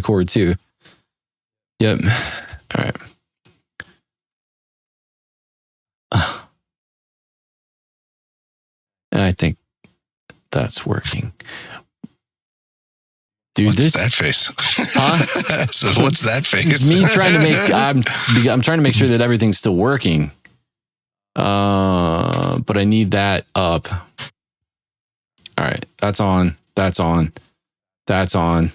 record too. Yep. All right. And I think that's working. Dude, what's that face? Huh? So what's that face? Me trying to make, I'm trying to make sure that everything's still working. But I need that up. All right. That's on. That's on. That's on.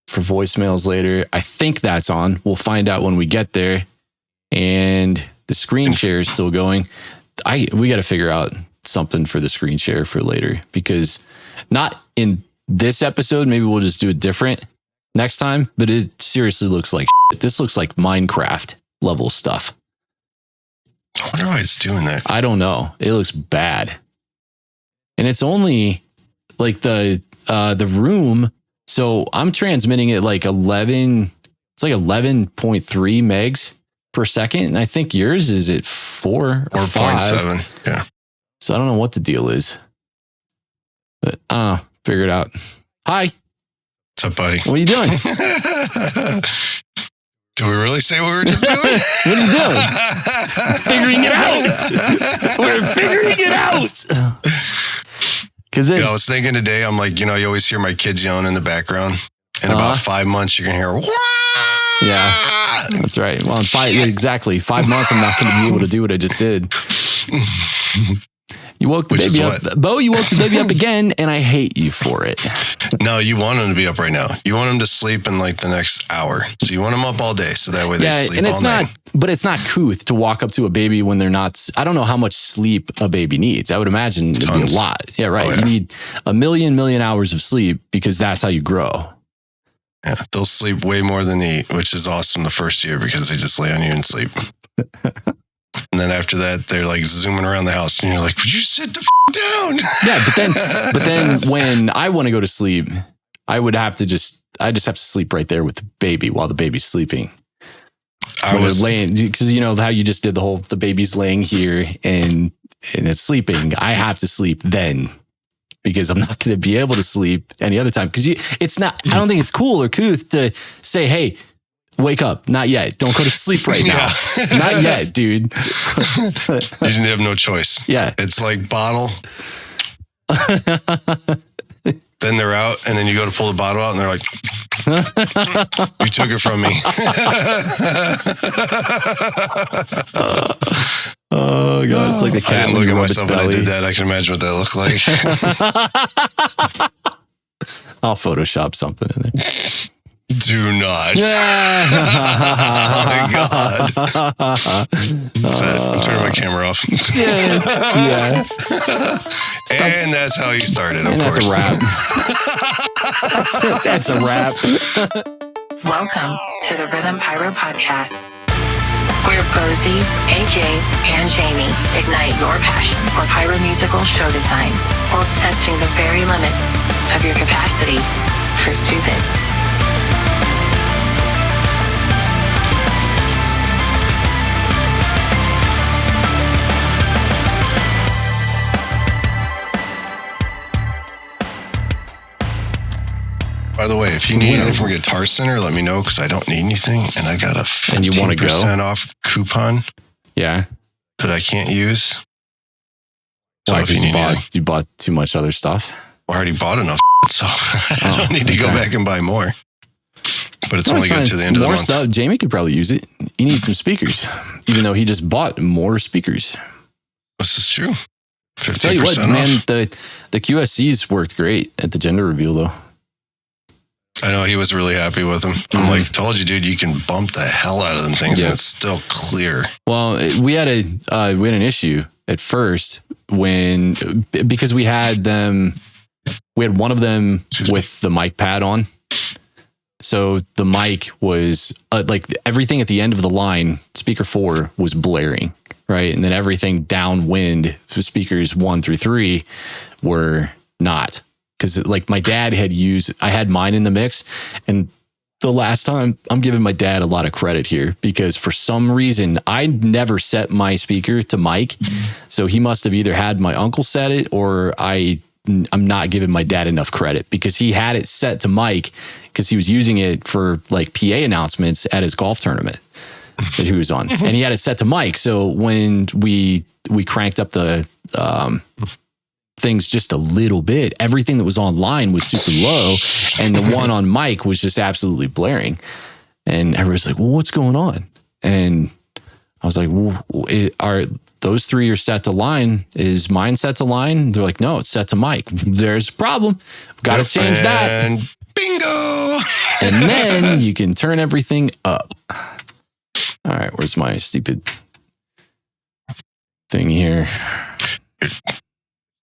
For voicemails later. I think that's on. We'll find out when we get there. And the screen share is still going. We got to figure out something for the screen share for later, because not in this episode, maybe we'll just do it different next time, but it seriously looks like shit. This looks like Minecraft level stuff. I wonder why it's doing that. I don't know. It looks bad. And it's only like the room. So I'm transmitting it like 11, it's like 11.3 megs per second. And I think yours is at 4 or 5. 4.7. Yeah. So I don't know what the deal is. But figure it out. Hi. What's up, buddy? What are you doing? Do we really say what we were just doing? What are you doing? Figuring it out. We're figuring it out. Because I was thinking today, I'm like, you always hear my kids yelling in the background. In about 5 months, you're going to hear, wah! Yeah, that's right. Well, in 5 months, I'm not going to be able to do what I just did. You woke the baby up. Bo, you woke the baby up again, and I hate you for it. No, you want him to be up right now. You want him to sleep in like the next hour. So you want him up all day, so that way they sleep and all night. But it's not couth to walk up to a baby when they're not. I don't know how much sleep a baby needs. I would imagine it'd be a lot. Yeah, right. Oh, yeah. You need a million hours of sleep because that's how you grow. Yeah, they'll sleep way more than eat, which is awesome the first year because they just lay on you and sleep. And then after that, they're like zooming around the house, and you're like, "Would you sit the down?" Yeah, but then when I want to go to sleep, I just have to sleep right there with the baby while the baby's sleeping. I was laying, because you know how you just did the baby's laying here and it's sleeping. I have to sleep then because I'm not going to be able to sleep any other time. Because it's not. I don't think it's cool or couth to say, "Hey, wake up. Not yet. Don't go to sleep right now." Yeah. Not yet, dude. You didn't have no choice. Yeah. It's like bottle. Then they're out, and then you go to pull the bottle out, and they're like, "You took it from me." Oh, God. It's like the cat. I didn't look at myself when I did that. I can imagine what that looked like. I'll Photoshop something in there. Do not. Oh my God. That's it. I'm turning my camera off. Yeah. And that's how you started, of course. That's a wrap. That's a wrap. Welcome to the RHYTHM Pyro Podcast, where Posey, AJ, and Jamie ignite your passion for pyro musical show design while testing the very limits of your capacity for stupid. By the way, if you need anything from Guitar Center, let me know because I don't need anything, and I got a 15% off coupon. Yeah, that I can't use. So if you bought too much other stuff. I already bought enough, so I don't need to go back and buy more. But it's only good to the end of the month. Stuff. Jamie could probably use it. He needs some speakers, even though he just bought more speakers. This is true. 15% Tell you what, off. man, the QSCs worked great at the gender reveal, though. I know he was really happy with them. I'm like, told you, dude, you can bump the hell out of them things, and it's still clear. Well, we had an issue at first because we had one of them with the mic pad on. So the mic was like everything at the end of the line, speaker 4 was blaring, right? And then everything downwind, speakers 1 through 3 were not. Because like my dad I had mine in the mix, and the last time, I'm giving my dad a lot of credit here because for some reason I never set my speaker to mic, so he must have either had my uncle set it or I I'm not giving my dad enough credit, because he had it set to mic because he was using it for like PA announcements at his golf tournament that he was on, and he had it set to mic. So when we cranked up the things just a little bit, everything that was online was super low, and the one on mic was just absolutely blaring. And everybody's like, well, what's going on? And I was like, well, are those three are set to line? Is mine set to line? They're like, no, it's set to mic. There's a problem. Got to change that. And bingo. And then you can turn everything up. All right, where's my stupid thing here?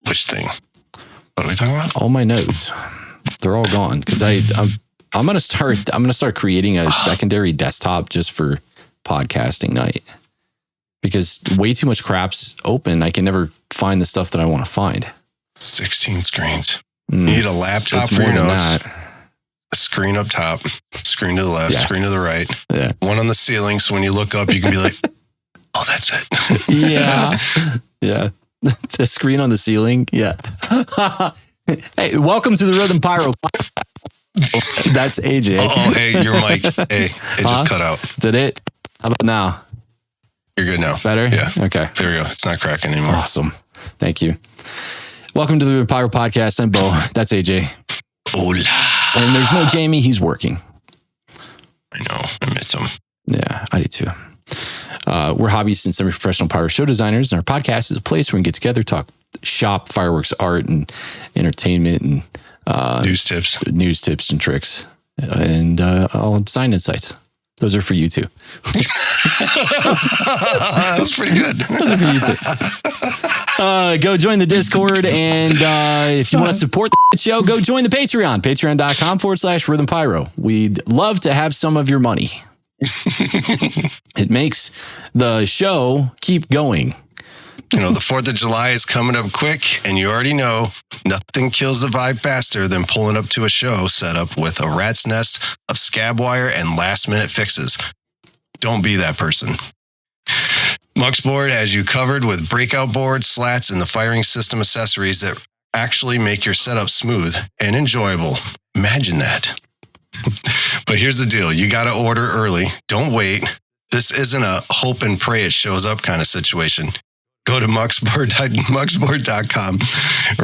Which thing? What are we talking about? All my notes. They're all gone because I'm gonna start creating a secondary desktop just for podcasting night, because way too much crap's open. I can never find the stuff that I want to find. 16 screens. You need a laptop for your notes. A screen up top, screen to the left, screen to the right. Yeah. One on the ceiling, so when you look up, you can be like, oh, that's it. Yeah. Yeah. The screen on the ceiling. Yeah. Hey, welcome to the Rhythm Pyro. That's AJ. Oh, hey, your mic. Hey, it just cut out. Did it? How about now? You're good now. Better? Yeah. Okay. There we go. It's not cracking anymore. Awesome. Thank you. Welcome to the Rhythm Pyro Podcast. I'm Bo. That's AJ. Hola. And there's no Jamie. He's working. I know. I miss him. Yeah, I do too. We're hobbyists and semi-professional pyro show designers, and our podcast is a place where we can get together, talk shop, fireworks, art, and entertainment, and news tips and tricks, and all design insights. Those are for you too. That was pretty good. Those are for you too. Go join the Discord, and if you want to support the show, go join the Patreon, patreon.com/Rhythm Pyro. We'd love to have some of your money. It makes the show keep going. You know, the 4th of July is coming up quick, and you already know nothing kills the vibe faster than pulling up to a show set up with a rat's nest of scab wire and last-minute fixes. Don't be that person. Muxboard has you covered with breakout boards, slats, and the firing system accessories that actually make your setup smooth and enjoyable. Imagine that. But here's the deal. You got to order early. Don't wait. This isn't a hope and pray it shows up kind of situation. Go to muxboard.com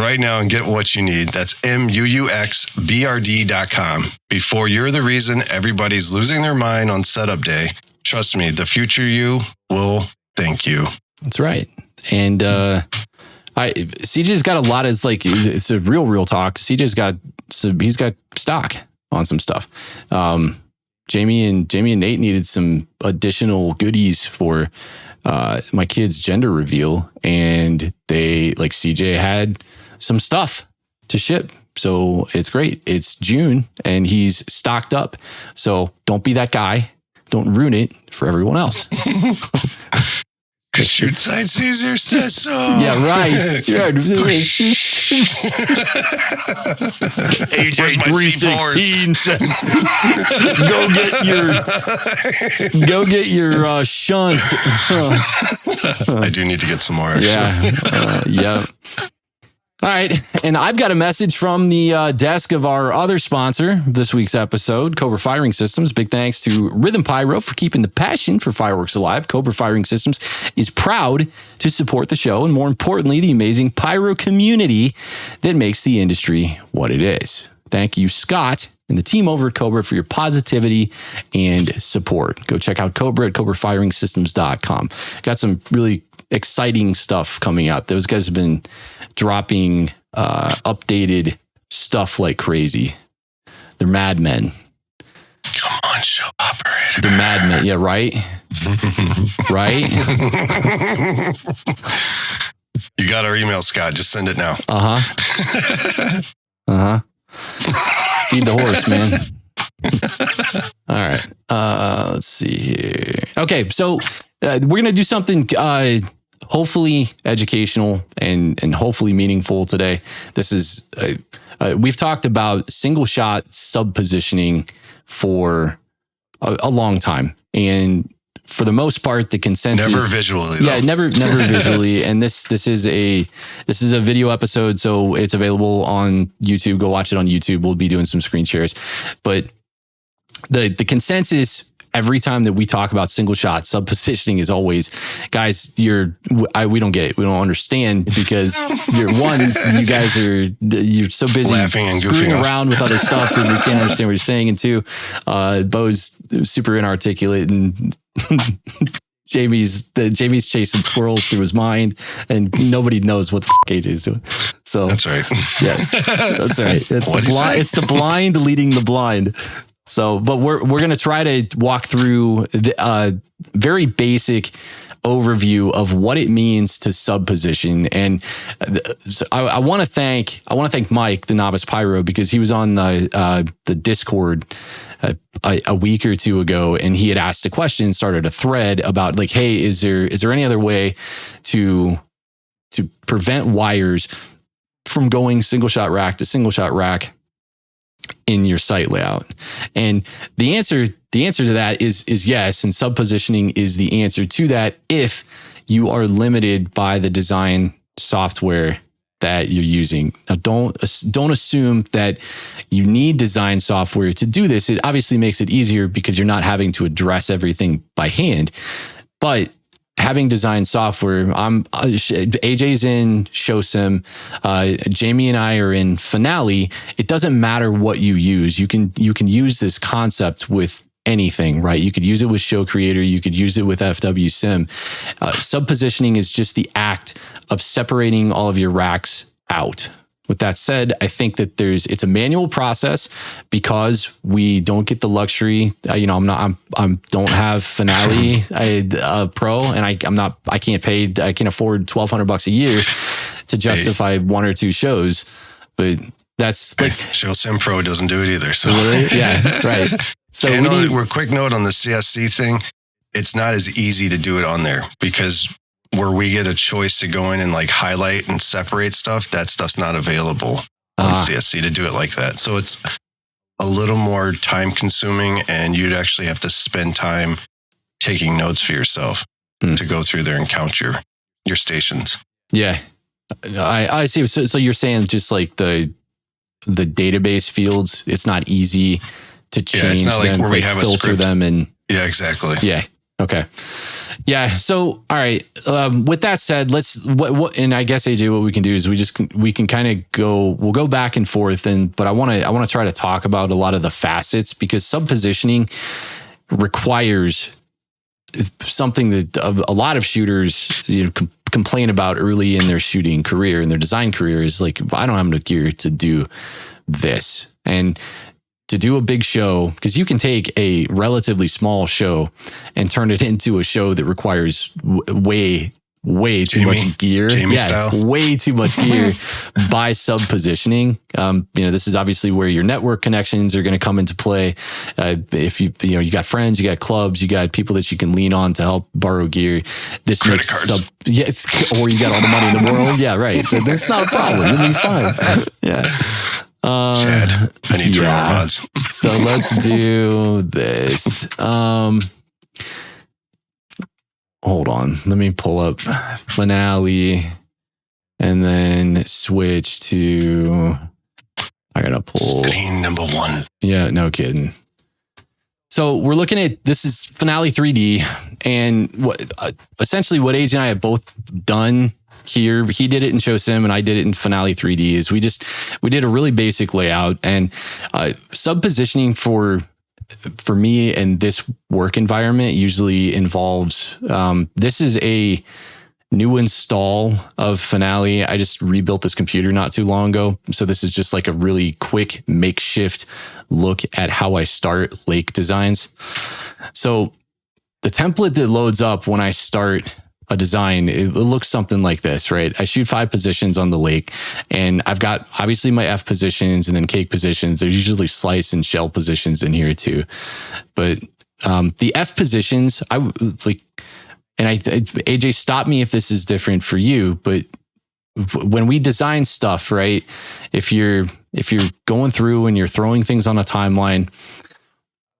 right now and get what you need. That's MUUXBRD.com. Before you're the reason everybody's losing their mind on setup day, trust me, the future you will thank you. That's right. And CJ's got a lot of, it's a real talk. CJ's got he's got stock on some stuff. Jamie and Nate needed some additional goodies for my kid's gender reveal, and CJ had some stuff to ship. So it's great. It's June and he's stocked up. So don't be that guy. Don't ruin it for everyone else. Because Shoot Side Caesar says so. Yeah, right. AJ 316. Go get your shunt. I do need to get some more, actually. Yeah. All right. And I've got a message from the desk of our other sponsor of this week's episode, Cobra Firing Systems. Big thanks to Rhythm Pyro for keeping the passion for fireworks alive. Cobra Firing Systems is proud to support the show, and more importantly, the amazing pyro community that makes the industry what it is. Thank you, Scott, and the team over at Cobra for your positivity and support. Go check out Cobra at cobrafiringsystems.com. Got some really exciting stuff coming out. Those guys have been dropping updated stuff like crazy. They're madmen. Come on, show operator. They're madmen. Yeah, right? Right? You got our email, Scott. Just send it now. Feed the horse, man. All right. Let's see here. Okay, so we're going to do something hopefully educational and hopefully meaningful today. This is, we've talked about single shot sub positioning for a long time. And for the most part, the consensus. Never visually, though. Yeah, never visually. And this is a video episode, so it's available on YouTube. Go watch it on YouTube. We'll be doing some screen shares. But the consensus every time that we talk about single shot sub positioning is always, guys, we don't get it. We don't understand because you're so busy laughing and screwing goofing around with other stuff that we can't understand what you're saying. And two, Bo's super inarticulate and Jamie's chasing squirrels through his mind and nobody knows what the AJ is doing. So that's right. Yeah, that's right. It's the blind leading the blind. So, but we're going to try to walk through the very basic overview of what it means to sub position. And so I want to thank Mike, the Novice Pyro, because he was on the Discord a week or two ago, and he had asked a question, started a thread about like, hey, is there any other way to prevent wires from going single shot rack to single shot rack in your site layout? And the answer to that is yes, and sub positioning is the answer to that if you are limited by the design software that you're using. Now, don't assume that you need design software to do this. It obviously makes it easier because you're not having to address everything by hand. But having design software, AJ's in ShowSim, Jamie and I are in Finale. It doesn't matter what you use. You can use this concept with anything, right? You could use it with Show Creator. You could use it with FWSim. Sub positioning is just the act of separating all of your racks out. With that said, I think that it's a manual process because we don't get the luxury. I don't have Finale Pro, and I can't afford $1,200 a year to justify one or two shows. But that's like ShowSim Pro doesn't do it either. So yeah, right. So we're quick note on the CSC thing. It's not as easy to do it on there because where we get a choice to go in and like highlight and separate stuff, that stuff's not available on CSC to do it like that. So it's a little more time consuming and you'd actually have to spend time taking notes for yourself to go through there and count your stations. Yeah, I see. So you're saying just like the database fields, it's not easy to change. Yeah, it's not like where we have filter a script. Them and yeah, exactly. Yeah. Okay. Yeah. So, all right. With that said, and I guess AJ, what we can do is we can kind of we'll go back and forth, but I want to try to talk about a lot of the facets because sub positioning requires something that a lot of shooters complain about early in their shooting career and their design career is like, I don't have enough gear to do this. And to do a big show, because you can take a relatively small show and turn it into a show that requires way too much gear. Style. Way too much gear by sub positioning. This is obviously where your network connections are going to come into play. If you got friends, you got clubs, you got people that you can lean on to help borrow gear. This credit cards. Or you got all the money in the world. Yeah, right. That's not a problem. It'll be fine. Yeah. Chad, I need 3 more mods. So let's do this. Hold on. Let me pull up Finale and then switch to, I gotta pull screen number 1. Yeah, no kidding. So we're looking at, this is Finale3D, and essentially what AJ and I have both done here, he did it in ShowSim and I did it in Finale3D, is we did a really basic layout, and sub positioning for me and this work environment usually involves, this is a new install of Finale. I just rebuilt this computer not too long ago. So this is just like a really quick makeshift look at how I start lake designs. So the template that loads up when I start a design, it looks something like this, right? I shoot 5 positions on the lake, and I've got obviously my F positions and then cake positions. There's usually slice and shell positions in here too. But the F positions, AJ, stop me if this is different for you, but when we design stuff, right? If you're going through and you're throwing things on a timeline,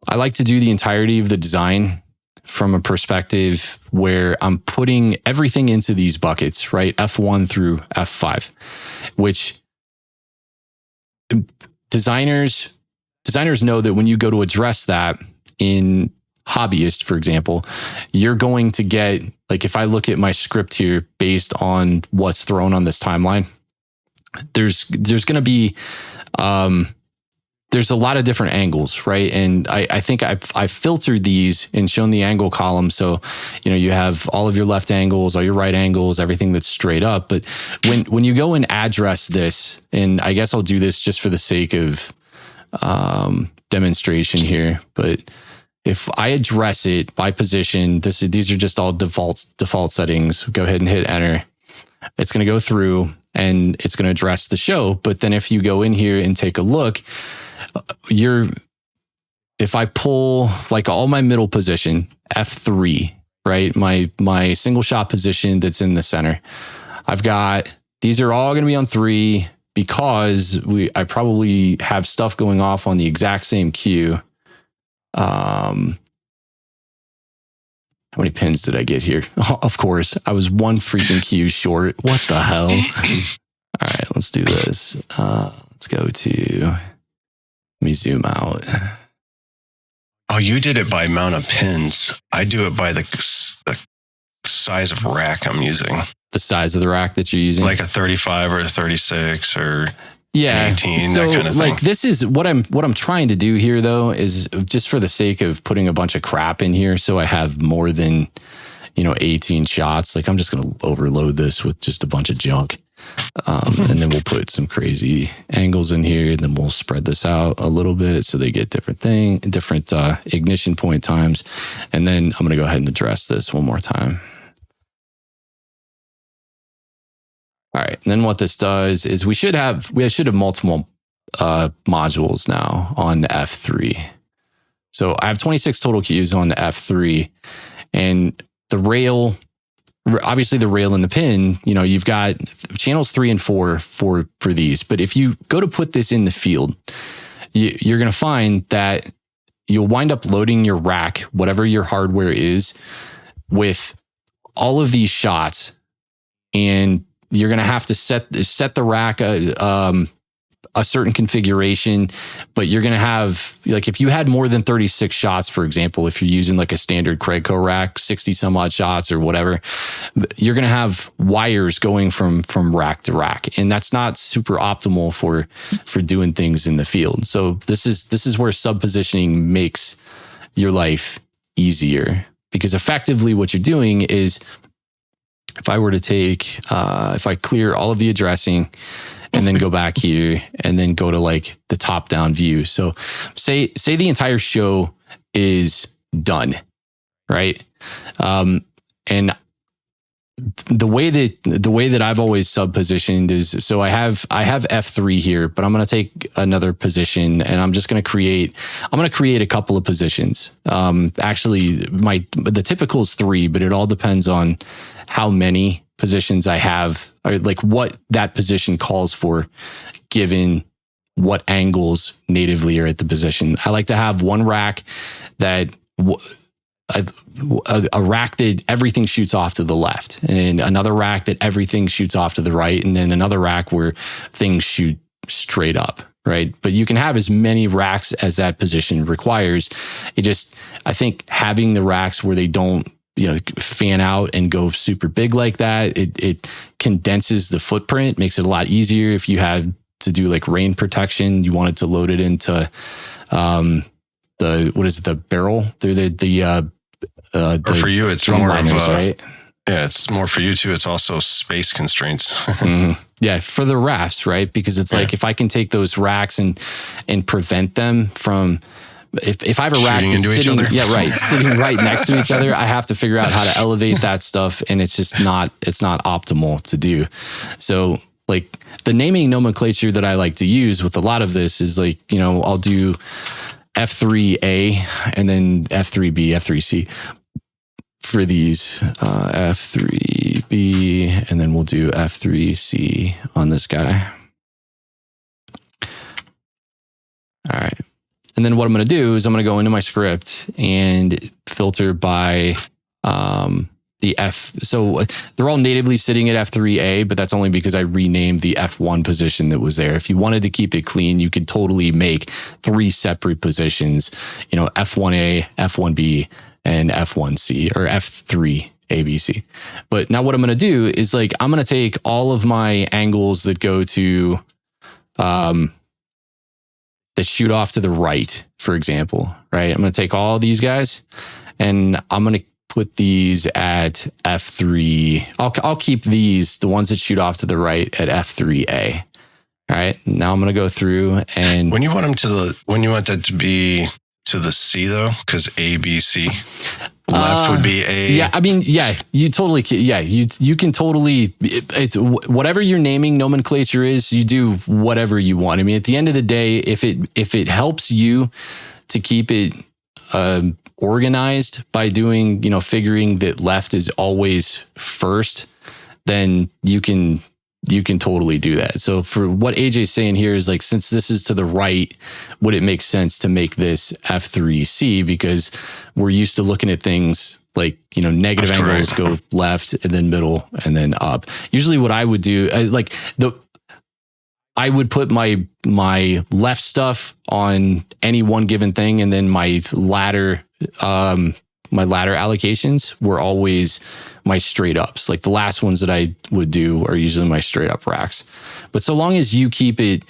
I like to do the entirety of the design from a perspective where I'm putting everything into these buckets, right? F1 through F5, which designers know that when you go to address that in Hobbyist, for example, you're going to get, like, if I look at my script here based on what's thrown on this timeline, there's going to be, there's a lot of different angles, right? And I think I've filtered these and shown the angle column. So, you know, you have all of your left angles, all your right angles, everything that's straight up. But when you go and address this, and I guess I'll do this just for the sake of demonstration here, but if I address it by position, these are just all default settings. Go ahead and hit enter. It's going to go through and it's going to address the show. But then if you go in here and take a look, if I pull like all my middle position, F3, right? My single shot position that's in the center, these are all going to be on 3 because I probably have stuff going off on the exact same cue. How many pins did I get here? Of course, I was one freaking cue short. What the hell? All right, let's do this. Let's go to, let me zoom out. Oh, you did it by amount of pins. I do it by the size of rack I'm using. The size of the rack that you're using? Like a 35 or a 36 or 18, so, that kind of thing. Like, this is what I'm trying to do here, though, is just for the sake of putting a bunch of crap in here so I have more than, 18 shots. Like, I'm just going to overload this with just a bunch of junk. And then we'll put some crazy angles in here, and then we'll spread this out a little bit so they get different ignition point times. And then I'm going to go ahead and address this one more time. All right. And then what this does is we should have multiple modules now on F3. So I have 26 total cues on F3, and the rail, obviously the rail and the pin, you've got channels 3 and 4 for these. But if you go to put this in the field, you're going to find that you'll wind up loading your rack, whatever your hardware is, with all of these shots, and you're going to have to set the rack a certain configuration, but you're going to have, like, if you had more than 36 shots, for example, if you're using like a standard Craigco rack, 60 some odd shots or whatever, you're going to have wires going from rack to rack. And that's not super optimal for doing things in the field. So this is where sub-positioning makes your life easier, because effectively what you're doing is, if I were to take, if I clear all of the addressing and then go back here and then go to like the top down view. So say the entire show is done, right? And the way that I've always sub-positioned is, so I have F3 here, but I'm going to take another position and I'm going to create a couple of positions. Actually the typical is 3, but it all depends on how many positions I have, or like what that position calls for, given what angles natively are at the position. I like to have one rack that a rack that everything shoots off to the left, and another rack that everything shoots off to the right, and then another rack where things shoot straight up, right? But you can have as many racks as that position requires. I think having the racks where they don't fan out and go super big like that, it condenses the footprint, makes it a lot easier. If you had to do like rain protection, you wanted to load it into the barrel through the for you, it's more liners, of right? Yeah, it's more for you too. It's also space constraints. Mm-hmm. Yeah, for the rafts, right? Because it's like, if I can take those racks and prevent them from, if I have a rack shooting into each other, sitting right next to each other, I have to figure out how to elevate that stuff, and it's not optimal to do. So like the naming nomenclature that I like to use with a lot of this is like, I'll do F3A and then F3B, F3C for these, F3B, and then we'll do F3C on this guy. All right. And then what I'm going to do is I'm going to go into my script and filter by the F. So they're all natively sitting at F3A, but that's only because I renamed the F1 position that was there. If you wanted to keep it clean, you could totally make 3 separate positions, F1A, F1B, and F1C, or F3 ABC. But now what I'm going to do is I'm going to take all of my angles that go to, that shoot off to the right, for example, right? I'm going to take all these guys and I'm going to put these at F3. I'll keep these, the ones that shoot off to the right, at F3A. All right. Now I'm going to go through and when you want that to be to the C though, because A, B, C, left would be A. Yeah. I mean, yeah, you totally, yeah, you can totally, it's whatever your naming nomenclature is, you do whatever you want. I mean, at the end of the day, if it helps you to keep it, organized by doing, figuring that left is always first, then you can totally do that. So for what AJ's saying here is since this is to the right, would it make sense to make this F3C? Because we're used to looking at things negative angles go left and then middle and then up. Usually what I would do, I would put my left stuff on any one given thing, and then my ladder allocations were always my straight ups. The last ones that I would do are usually my straight up racks. But so long as you keep it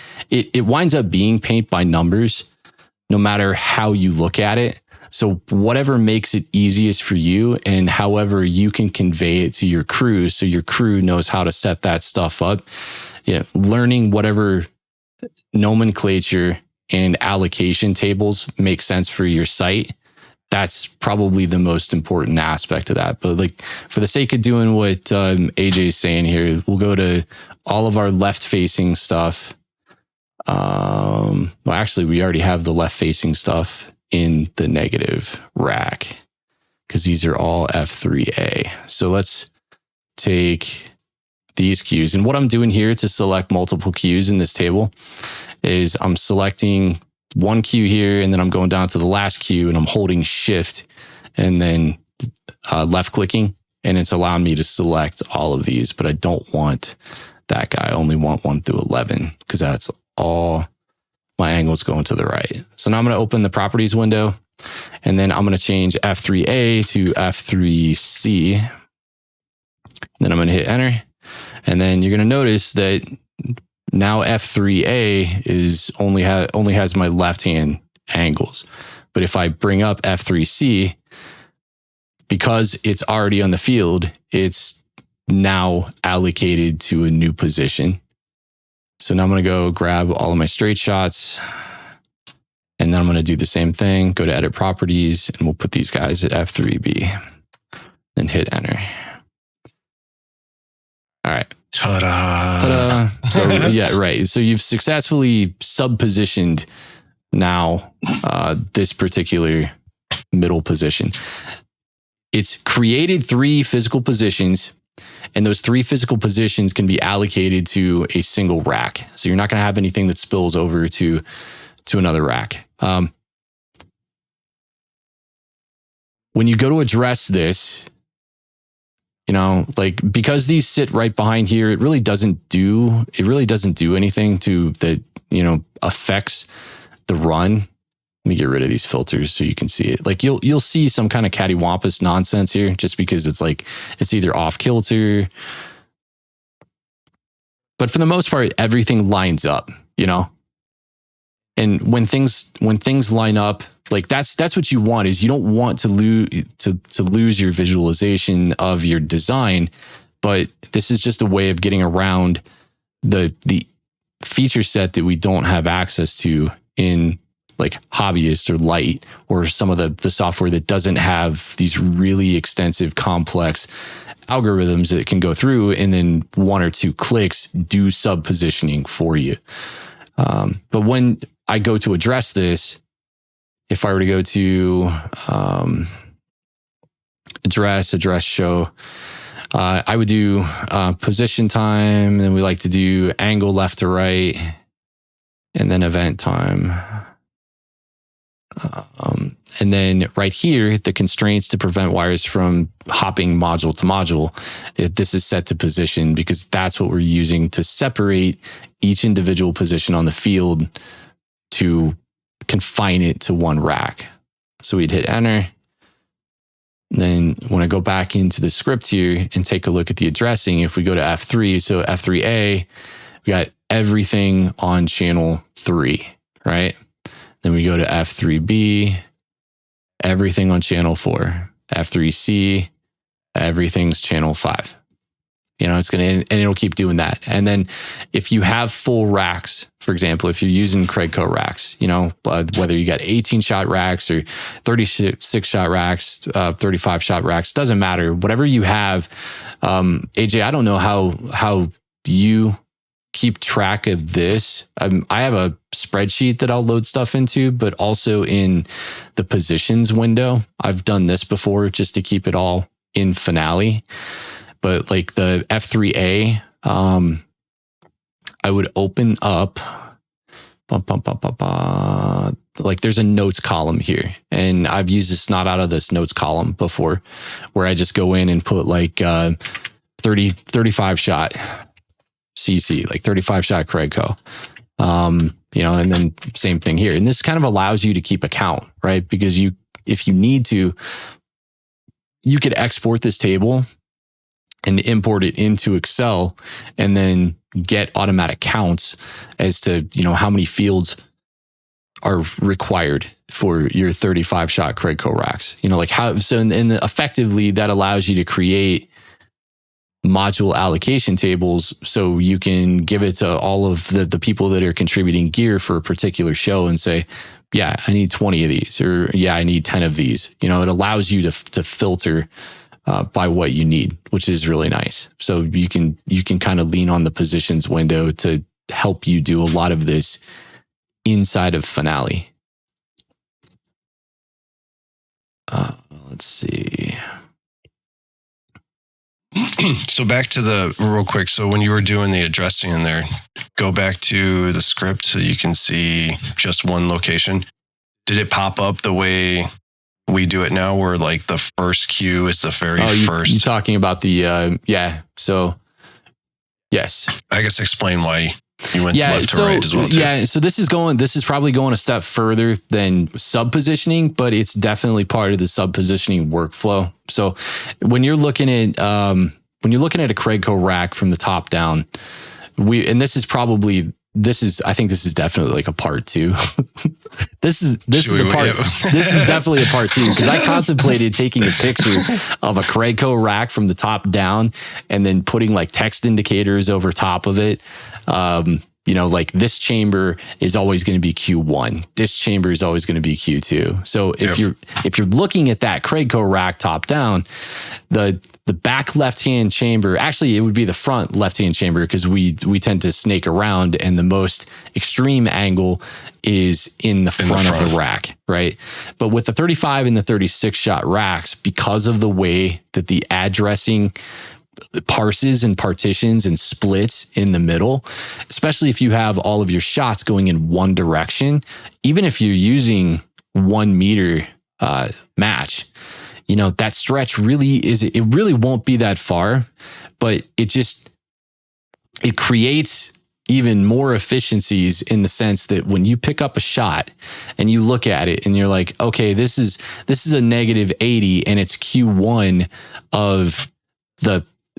winds up being paint by numbers, no matter how you look at it. So whatever makes it easiest for you, and however you can convey it to your crew, so your crew knows how to set that stuff up. Yeah, learning whatever nomenclature and allocation tables make sense for your site. That's probably the most important aspect of that. But for the sake of doing what AJ's saying here, we'll go to all of our left facing stuff. Well, actually, we already have the left facing stuff in the negative rack because these are all F3A. So let's take these cues. And what I'm doing here to select multiple cues in this table is I'm selecting one cue here, and then I'm going down to the last cue, and I'm holding shift and then left clicking, and it's allowing me to select all of these, but I don't want that guy. I only want 1 through 11 because that's all my angles going to the right. So now I'm going to open the properties window, and then I'm going to change F3A to F3C. Then I'm going to hit enter. And then you're going to notice that now F3A is only has my left hand angles. But if I bring up F3C, because it's already on the field, it's now allocated to a new position. So now I'm going to go grab all of my straight shots, and then I'm going to do the same thing, go to edit properties, and we'll put these guys at F3B, then hit enter. All right. Ta-da. Ta-da. So yeah, right. So you've successfully sub-positioned now this particular middle position. It's created 3 physical positions, and those 3 physical positions can be allocated to a single rack. So you're not going to have anything that spills over to another rack. When you go to address this, because these sit right behind here, it really doesn't do anything to that, affects the run. Let me get rid of these filters so you can see it. You'll see some kind of cattywampus nonsense here just because it's either off kilter. But for the most part, everything lines up, And when things line up, that's what you want, is you don't want to lose your visualization of your design, but this is just a way of getting around the feature set that we don't have access to in Hobbyist or Light or some of the software that doesn't have these really extensive, complex algorithms that can go through and then 1 or 2 clicks do sub positioning for you. But when I go to address this, if I were to go to address show, I would do position time, and we like to do angle left to right, and then event time. And then right here, the constraints to prevent wires from hopping module to module, this is set to position because that's what we're using to separate each individual position on the field to confine it to one rack. So we'd hit enter. Then when I go back into the script here and take a look at the addressing, if we go to F3, so F3A, we got everything on channel 3, right? Then we go to F3B, everything on channel 4. F3C, everything's channel 5. It's going to, and it'll keep doing that. And then if you have full racks, for example, if you're using Craigco racks, whether you got 18 shot racks or 36 shot racks, 35 shot racks, doesn't matter. Whatever you have, AJ, I don't know how you keep track of this. I have a spreadsheet that I'll load stuff into, but also in the positions window. I've done this before just to keep it all in Finale. But like the F3A, I would open up, like there's a notes column here. And I've used this not out of this notes column before, where I just go in and put like 35 shot CC, like 35 shot Craigco. And then same thing here. And this kind of allows you to keep a count, right? Because if you need to, you could export this table and import it into Excel and then get automatic counts as to, how many fields are required for your 35 shot Craigco racks. And effectively that allows you to create module allocation tables so you can give it to all of the people that are contributing gear for a particular show and say, yeah, I need 20 of these, or yeah, I need 10 of these. It allows you to filter by what you need, which is really nice. So you can kind of lean on the positions window to help you do a lot of this inside of Finale. Let's see. So back to real quick. So when you were doing the addressing in there, go back to the script so you can see just one location. Did it pop up the way we do it now, where like the first queue is the very first? You're talking about the, So yes. I guess explain why you went left to right as well too. Yeah. So this is probably going a step further than sub positioning, but it's definitely part of the sub positioning workflow. So when you're looking at a Craigco rack from the top down, I think this is definitely like a part 2. This is definitely a part 2, because I contemplated taking a picture of a Craigco rack from the top down and then putting like text indicators over top of it. Like this chamber is always going to be Q1. This chamber is always going to be Q2. So if you're looking at that Craigco rack top down, the back left-hand chamber, actually it would be the front left-hand chamber, because we tend to snake around, and the most extreme angle is in the front of the rack, right? But with the 35 and the 36 shot racks, because of the way that the addressing parses and partitions and splits in the middle, especially if you have all of your shots going in one direction, even if you're using 1 meter match, that stretch really won't be that far, but it creates even more efficiencies in the sense that when you pick up a shot and you look at it and you're like, okay, this is a -80 and it's Q1 of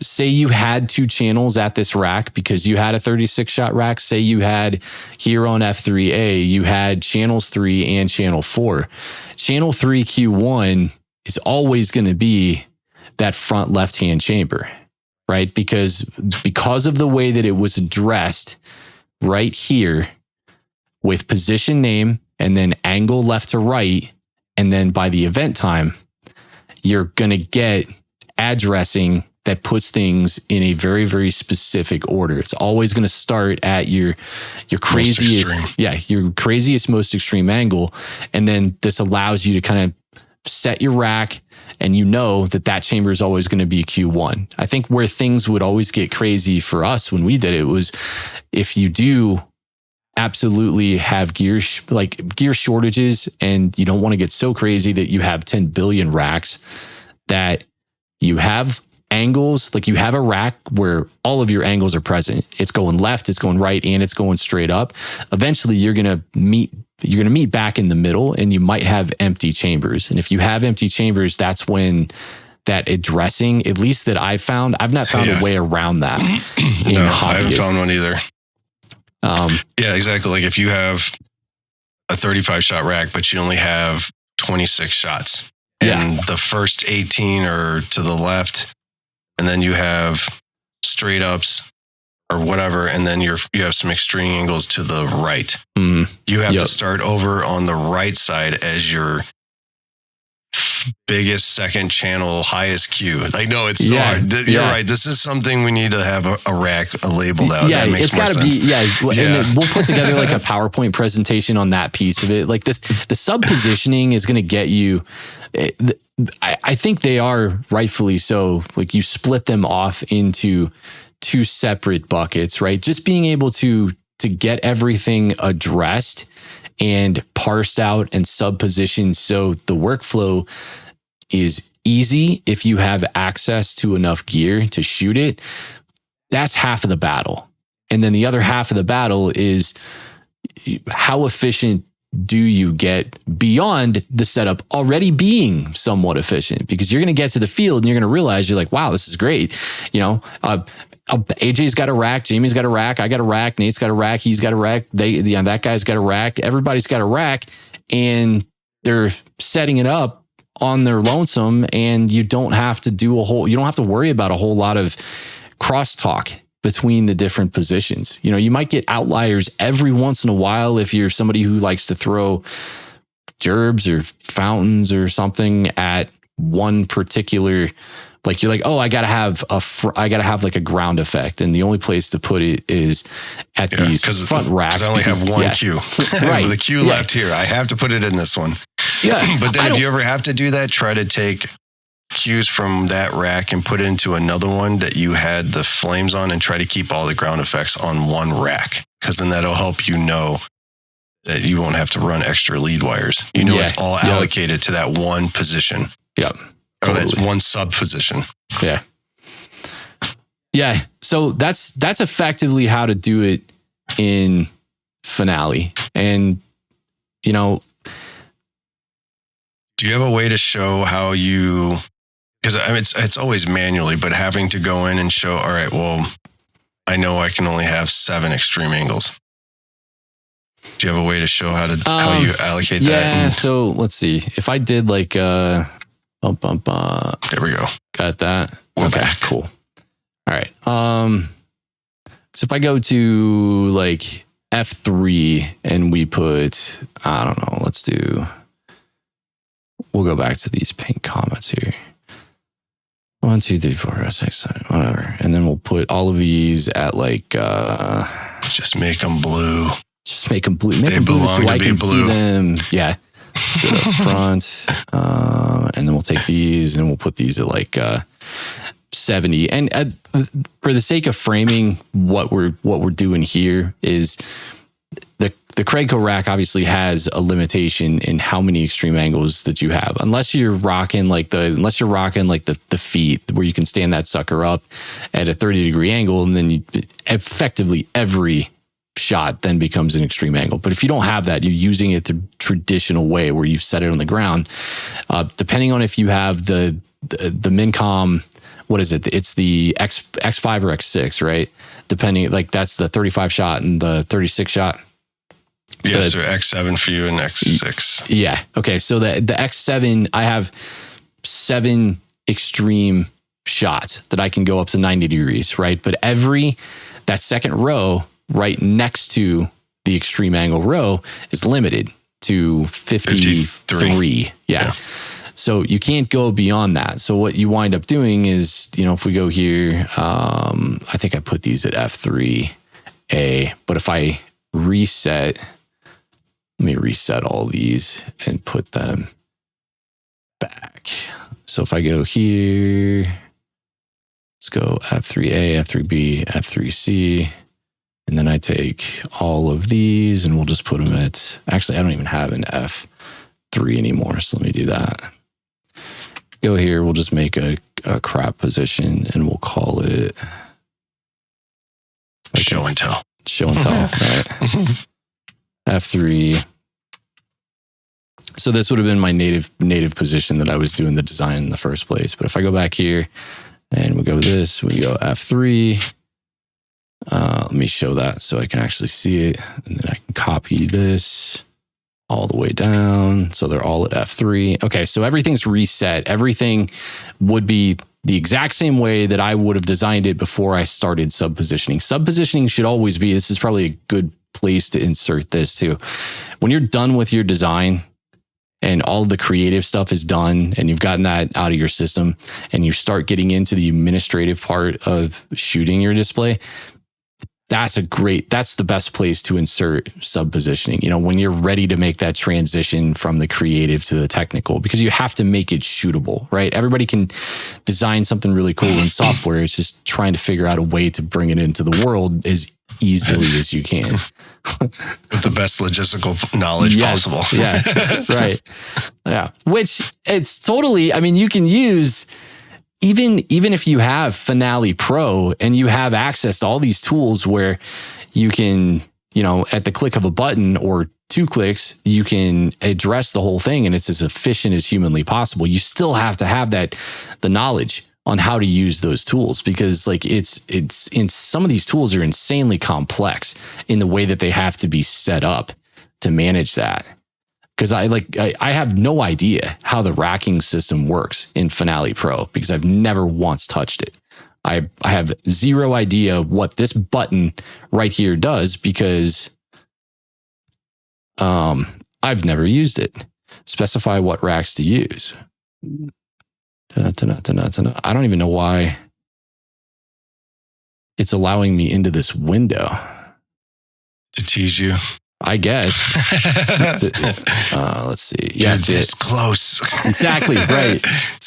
say you had 2 channels at this rack because you had a 36 shot rack. Say you had here on F3A, you had channels 3 and channel 4. Channel 3 Q1 is always going to be that front left-hand chamber, right? Because of the way that it was addressed right here with position name and then angle left to right, and then by the event time, you're going to get addressing that puts things in a very, very specific order. It's always going to start at your craziest, most extreme angle. And then this allows you to kind of set your rack, and that chamber is always going to be Q1. I think where things would always get crazy for us when we did it was if you do absolutely have gear shortages, and you don't want to get so crazy that you have 10 billion racks, that you have angles, like you have a rack where all of your angles are present. It's going left, it's going right, and it's going straight up. Eventually you're going to meet back in the middle, and you might have empty chambers. And if you have empty chambers, that's when that addressing, at least that I've not found a way around that. No, I haven't found one either. Yeah, exactly. Like if you have a 35 shot rack, but you only have 26 shots, and the first 18 are to the left, and then you have straight ups or whatever, and then you have some extreme angles to the right. You have to start over on the right side as your biggest second channel, highest Q. Like, no, it's so hard. You're right. This is something we need to have a rack labeled out. Yeah, that makes more sense. And we'll put together like a PowerPoint presentation on that piece of it. Like this, the sub positioning is going to get you. I think they are rightfully so. Like you split them off into two separate buckets, right? Just being able to get everything addressed and parsed out and sub positioned so the workflow is easy if you have access to enough gear to shoot it. That's half of the battle. And then the other half of the battle is how efficient do you get beyond the setup already being somewhat efficient? Because you're going to get to the field and you're going to realize, you're like, wow, this is great. You know, AJ's got a rack, Jamie's got a rack, I got a rack, Nate's got a rack, he's got a rack, that guy's got a rack, everybody's got a rack, and they're setting it up on their lonesome, and you don't have to worry about a whole lot of crosstalk between the different positions. You know, you might get outliers every once in a while if you're somebody who likes to throw gerbs or fountains or something at one particular, like you're like, oh, I gotta have like a ground effect, and the only place to put it is at these front racks. I only have one cue. Right. With a cue left here, I have to put it in this one. Yeah. But then if you ever have to do that, try to take cues from that rack and put it into another one that you had the flames on, and try to keep all the ground effects on one rack, because then that'll help you know that you won't have to run extra lead wires. You know, it's all allocated to that one position. Yep. Or that's one sub position. Yeah. Yeah. So that's effectively how to do it in Finale. And, you know, do you have a way to show how you, because I mean, it's always manually, but having to go in and show, all right, well, I know I can only have 7 extreme angles. Do you have a way to show how you allocate that? Yeah. So let's see. If I did like, there we go. Got that. We're back. Cool. All right. So if I go to like F3 and we put, I don't know, we'll go back to these pink comments here. 1, 2, 3, 4, 5, 6, 7, whatever. And then we'll put all of these at like, just make them blue. Just make them blue. Make they them blue belong so to I be can blue. See them. Yeah. Go up front, and then we'll take these and we'll put these at like 70. And for the sake of framing what we're doing here is the Craigco rack obviously has a limitation in how many extreme angles that you have, unless you're rocking like the feet where you can stand that sucker up at a 30-degree angle, and then effectively every shot then becomes an extreme angle. But if you don't have that, you're using it the traditional way where you set it on the ground. Depending on if you have the Mincom, what is it? It's the X5 or X6, right? Depending, like that's the 35 shot and the 36 shot. Yes, or X7 for you and X6. Yeah. Okay. So the X7, I have 7 extreme shots that I can go up to 90 degrees, right? But that second row right next to the extreme angle row is limited to 53. Yeah. So you can't go beyond that. So what you wind up doing is, you know, if we go here, I think I put these at F3A, but if I let me reset all these and put them back. So if I go here, let's go F3A, F3B, F3C, And then I take all of these and we'll just put them at, actually, I don't even have an F3 anymore. So let me do that. Go here. We'll just make a crap position and we'll call it show and tell. Show and tell, right? F3. So this would have been my native position that I was doing the design in the first place. But if I go back here and we go this, we go F3. Let me show that so I can actually see it. And then I can copy this all the way down. So they're all at F3. Okay, so everything's reset. Everything would be the exact same way that I would have designed it before I started sub-positioning. Sub-positioning should always be, this is probably a good place to insert this too. When you're done with your design and all the creative stuff is done and you've gotten that out of your system and you start getting into the administrative part of shooting your display, that's the best place to insert sub-positioning. You know, when you're ready to make that transition from the creative to the technical, because you have to make it shootable, right? Everybody can design something really cool in software. It's just trying to figure out a way to bring it into the world as easily as you can. With the best logistical knowledge possible. Yeah, right. Yeah, which it's totally, I mean, you can use, even if you have Finale Pro and you have access to all these tools where you can, you know, at the click of a button or 2 clicks, you can address the whole thing and it's as efficient as humanly possible. You still have to have the knowledge on how to use those tools, because like it's in some of these tools are insanely complex in the way that they have to be set up to manage that. Because I have no idea how the racking system works in Finale Pro because I've never once touched it. I have zero idea what this button right here does because I've never used it. Specify what racks to use. I don't even know why it's allowing me into this window. To tease you. I guess. Let's see. Yeah, it's close. Exactly. Right.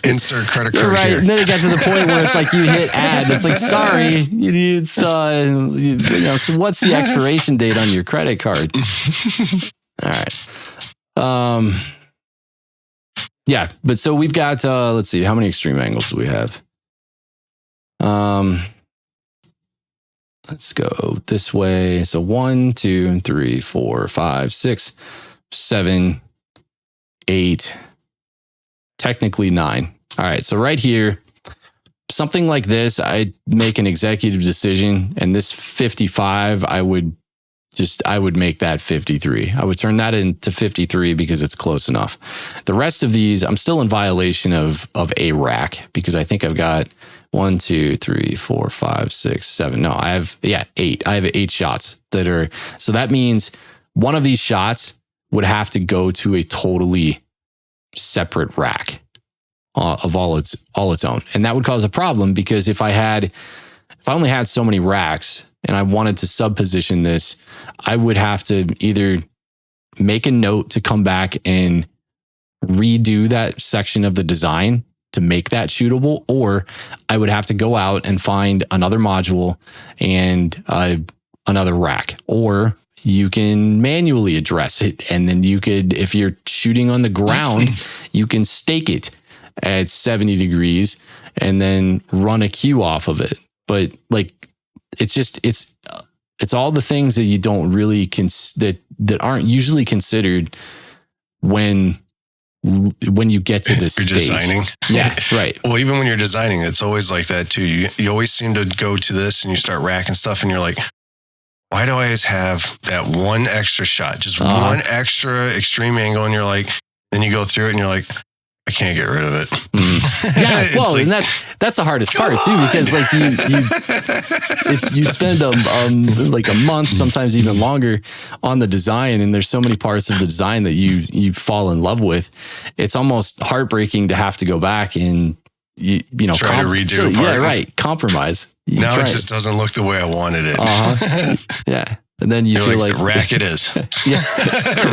Insert credit card right. here. And then it got to the point where it's like you hit add. It's like, sorry, it's you know. So what's the expiration date on your credit card? All right. Yeah, but so we've got. Let's see, how many extreme angles do we have? Let's go this way. So 1, 2, 3, 4, 5, 6, 7, 8, technically 9. All right. So right here, something like this, I make an executive decision, and this 55, I would make that 53. I would turn that into 53 because it's close enough. The rest of these, I'm still in violation of a rack because I think I've got 1, 2, 3, 4, 5, 6, 7. No, I have 8. I have 8 shots that are, so that means one of these shots would have to go to a totally separate rack of all its own. And that would cause a problem because if I only had so many racks and I wanted to sub-position this, I would have to either make a note to come back and redo that section of the design to make that shootable, or I would have to go out and find another module and another rack, or you can manually address it. And then you could, if you're shooting on the ground, you can stake it at 70 degrees and then run a cue off of it. But like, it's all the things that you don't really that aren't usually considered when you get to this you're stage. Designing. Yeah, right. Well, even when you're designing, it's always like that too. You always seem to go to this and you start racking stuff and you're like, why do I always have that one extra shot? Just one extra extreme angle. And you're like, then you go through it and you're like, I can't get rid of it. Yeah, well, like, and that's the hardest part too, because like if you spend like a month, sometimes even longer, on the design, and there's so many parts of the design that you fall in love with, it's almost heartbreaking to have to go back and you know try to redo a part. Yeah, right. Compromise. Now it just doesn't look the way I wanted it. Yeah. And then you're feel like rack it is. Yeah.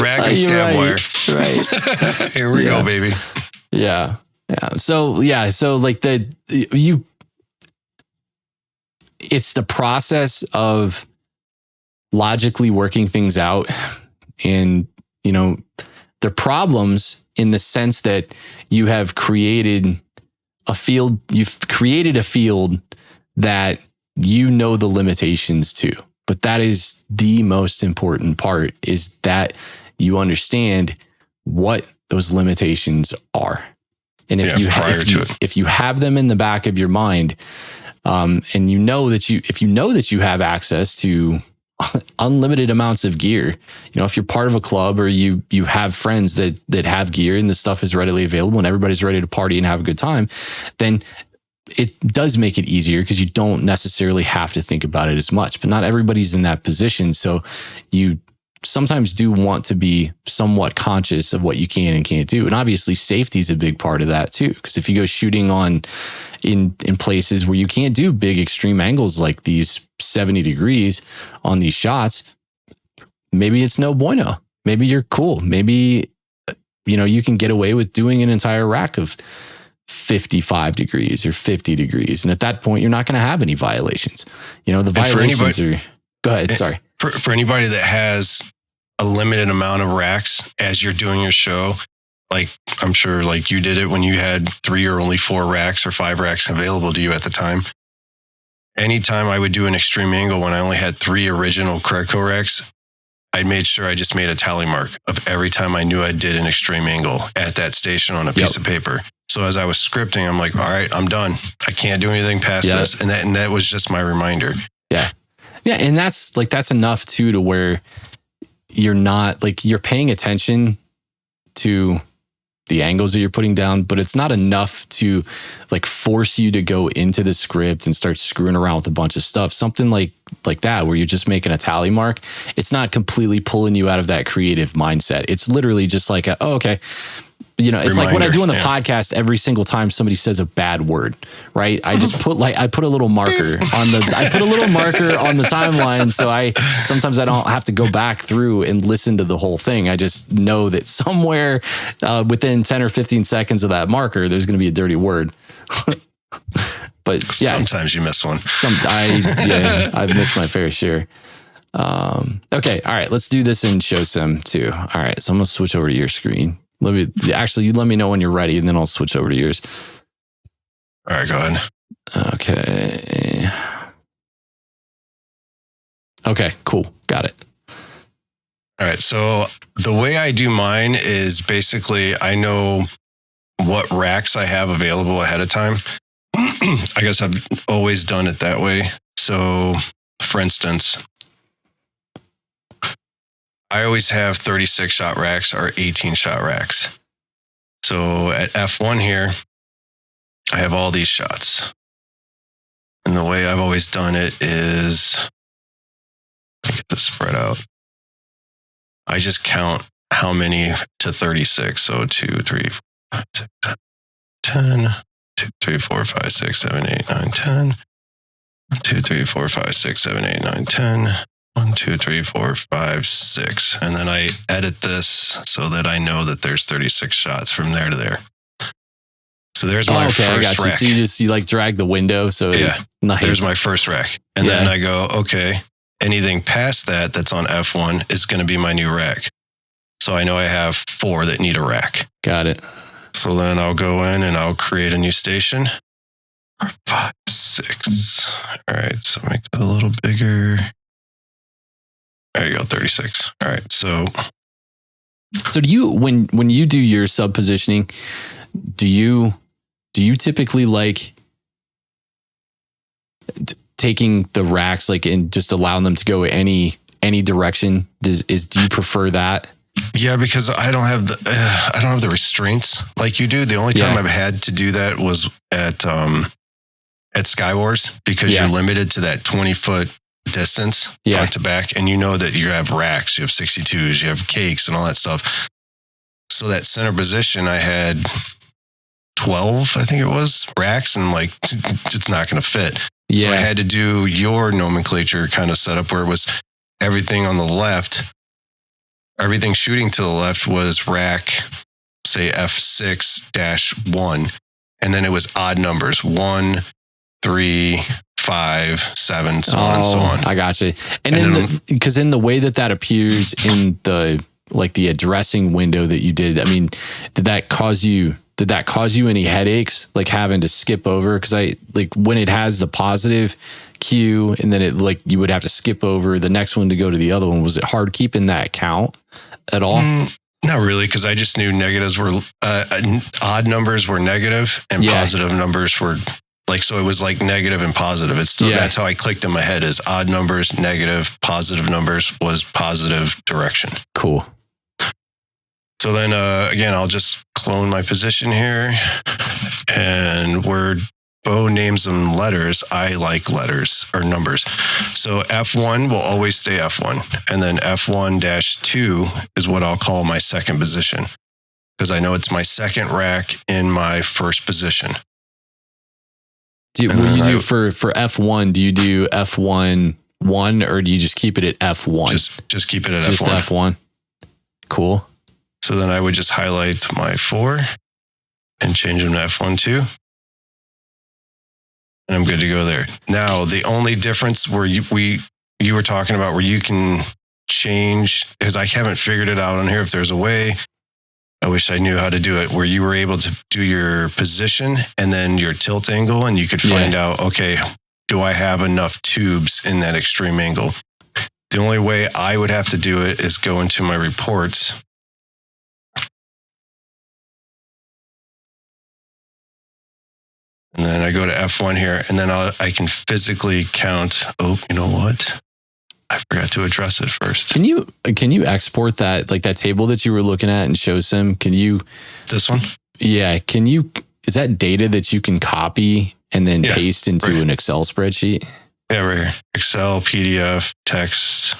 Rack and scab wire. Right. Here we go, baby. Yeah. Yeah. So like it's the process of logically working things out. And, you know, they're problems in the sense that you have created a field, that you know the limitations to. But that is the most important part, is that you understand what those limitations are. And if you have them in the back of your mind, and if you know that you have access to unlimited amounts of gear, you know, if you're part of a club or you have friends that have gear and the stuff is readily available and everybody's ready to party and have a good time, then it does make it easier because you don't necessarily have to think about it as much. But not everybody's in that position. So you sometimes do want to be somewhat conscious of what you can and can't do. And obviously safety is a big part of that too. Because if you go shooting in places where you can't do big extreme angles like these 70 degrees on these shots, maybe it's no bueno. Maybe you're cool. Maybe, you know, you can get away with doing an entire rack of 55 degrees or 50 degrees. And at that point, you're not going to have any violations. You know, the violations are... Go ahead, sorry. For anybody that has a limited amount of racks as you're doing your show, like I'm sure like you did it when you had 3 or only 4 racks or 5 racks available to you at the time. Anytime I would do an extreme angle when I only had 3 original Credco racks, I made sure I just made a tally mark of every time I knew I did an extreme angle at that station on a piece of paper. So as I was scripting, I'm like, all right, I'm done. I can't do anything past this. And that was just my reminder. Yeah. Yeah. And that's enough too, to where you're not like, you're paying attention to the angles that you're putting down, but it's not enough to like force you to go into the script and start screwing around with a bunch of stuff. Something like that, where you're just making a tally mark. It's not completely pulling you out of that creative mindset. It's literally just like, okay. You know, it's reminder, like what I do on the podcast every single time somebody says a bad word, right? I just put I put a little marker on the timeline. So sometimes I don't have to go back through and listen to the whole thing. I just know that somewhere within 10 or 15 seconds of that marker, there's going to be a dirty word. But yeah, sometimes you miss one. I've missed my fair share. Okay. All right. Let's do this in show some too. All right. So I'm going to switch over to your screen. You let me know when you're ready, and then I'll switch over to yours. All right, go ahead. Okay, cool. Got it. All right. So the way I do mine is basically I know what racks I have available ahead of time. I guess I've always done it that way. So for instance, I always have 36 shot racks or 18 shot racks. So at F1 here, I have all these shots. And the way I've always done it is, I get this spread out. I just count how many to 36. So 2, 3, 4, 5, 6, 7, 10, 2, 3, 4, 5, 6, 7, 8, 9, 10. 2, 3, 4, 5, 6, 7, 8, 9, 10. 1, 2, 3, 4, 5, 6. And then I edit this so that I know that there's 36 shots from there to there. So there's my first rack. So you like drag the window. So nice. There's my first rack. And then I go, okay, anything past that that's on F1 is going to be my new rack. So I know I have 4 that need a rack. Got it. So then I'll go in and I'll create a new station. 5, 6. All right. So make that a little bigger. There you go, 36. All right. So do you, when you do your sub positioning, do you typically like taking the racks like and just allowing them to go any direction? Do you prefer that? Yeah, because I don't have the restraints like you do. The only time I've had to do that was at Sky Wars, because you're limited to that 20-foot distance front to back, and you know that you have racks, you have 62s, you have cakes and all that stuff. So that center position, I had 12, I think it was, racks, and like it's not going to fit. So I had to do your nomenclature kind of setup where it was everything on the left, everything shooting to the left was rack, say F6-1, and then it was odd numbers, 1, 3, 5, 7, so on and so on. I got you. And then because in the way that appears in the addressing window that you did, I mean, did that cause you any headaches, like having to skip over? Because when it has the positive cue and then it you would have to skip over the next one to go to the other one, was it hard keeping that count at all? Not really, because I just knew negatives were odd numbers were negative and positive numbers were so it was negative and positive. It's still that's how I clicked in my head, is odd numbers, negative, positive numbers was positive direction. Cool. So then again, I'll just clone my position here, and where Bo names them letters, I like letters or numbers. So F1 will always stay F1, and then F1-2 is what I'll call my second position, because I know it's my second rack in my first position. For F1, do you do F1 1, or do you just keep it at F1? Just keep it at just F1. F1. Cool. So then I would just highlight my 4 and change them to F1-2. And I'm good to go there. Now, the only difference where you were talking about where you can change, because I haven't figured it out on here if there's a way. I wish I knew how to do it, where you were able to do your position and then your tilt angle, and you could find out, okay, do I have enough tubes in that extreme angle? The only way I would have to do it is go into my reports. And then I go to F1 here, and then I can physically count. Oh, you know what? I forgot to address it first. Can you export that, that table that you were looking at and show some? Can you? This one? Yeah. Is that data that you can copy and then paste into an Excel spreadsheet? Yeah, right here. Excel, PDF, text.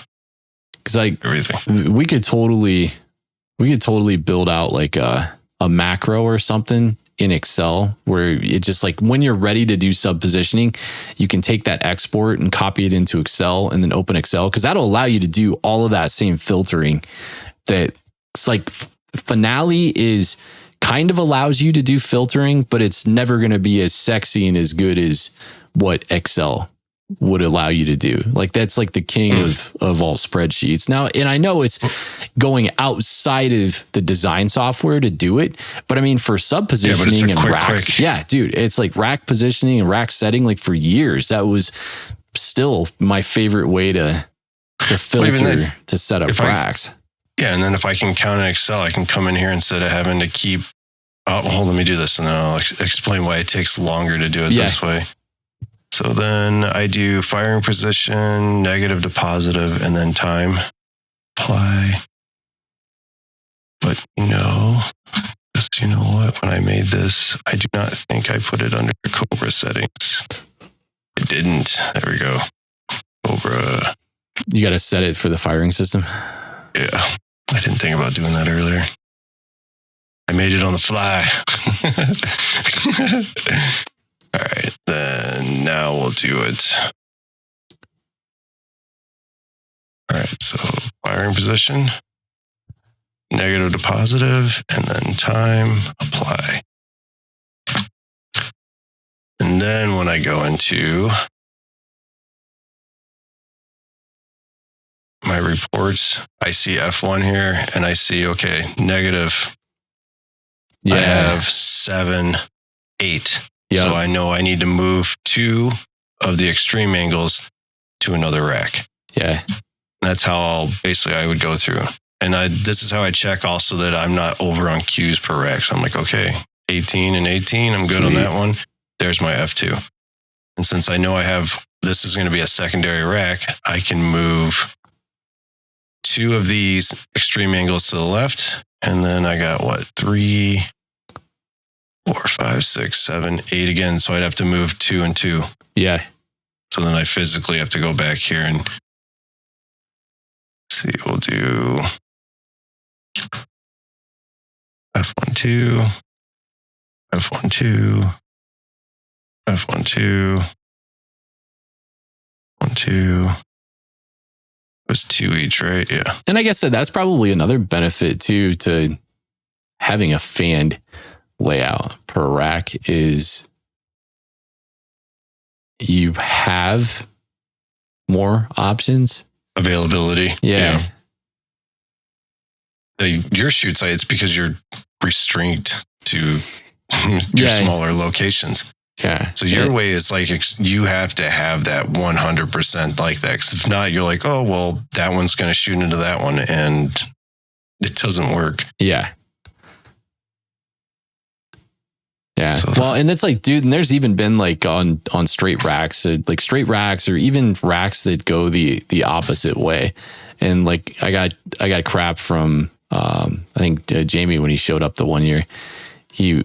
Because everything. We could totally build out a macro or something in Excel, where it just when you're ready to do sub-positioning, you can take that export and copy it into Excel and then open Excel, because that'll allow you to do all of that same filtering. That it's Finale is kind of allows you to do filtering, but it's never going to be as sexy and as good as what Excel would allow you to do. That's the king of all spreadsheets. Now, and I know it's going outside of the design software to do it, but I mean, for sub positioning and racks, dude, it's rack positioning and rack setting, for years, that was still my favorite way to filter, to set up racks. And then if I can count in Excel, I can come in here instead of having to keep, let me do this, and then I'll explain why it takes longer to do it this way. So then I do firing position, negative to positive, and then time, apply. But just you know what? When I made this, I do not think I put it under Cobra settings. I didn't. There we go. Cobra. You got to set it for the firing system. Yeah. I didn't think about doing that earlier. I made it on the fly. All right, then now we'll do it. All right, so firing position, negative to positive, and then time, apply. And then when I go into my reports, I see F1 here, and I see, okay, negative. I have 7, 8. Yep. So I know I need to move 2 of the extreme angles to another rack. Yeah. That's how I would go through. And this is how I check also that I'm not over on cues per rack. So I'm okay, 18 and 18, I'm good on that one. There's my F2. And since I know this is going to be a secondary rack, I can move 2 of these extreme angles to the left. And then I got 3, 4, 5, 6, 7, 8 again. So I'd have to move 2 and 2. Yeah. So then I physically have to go back here and see. We'll do F1-2, F1-2, F1-2, 1-2. It was 2 each, right? Yeah. And I guess that's probably another benefit too, to having a fanned layout per rack, is you have more options. Availability. Yeah. Your shoot site, it's because you're restrained to your smaller locations. Yeah. So your way is like, you have to have that 100% like that. Because if not, you're like, oh, well, that one's going to shoot into that one and it doesn't work. Yeah. Yeah. So well, and it's like, dude, and there's even been like on straight racks, like straight racks or even racks that go the opposite way. And like, I got crap from, I think Jamie, when he showed up the one year, he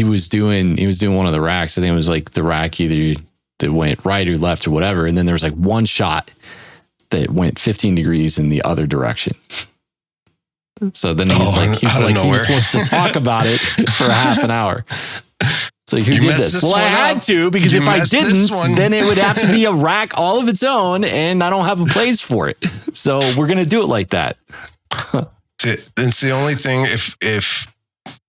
was doing one of the racks. I think it was like the rack either that went right or left or whatever. And then there was like one shot that went 15 degrees in the other direction. So then he's supposed to talk about it for a half an hour. It's like, who did this? Well, I had to, because if I didn't, then it would have to be a rack all of its own, and I don't have a place for it. So we're going to do it like that. It's the only thing, if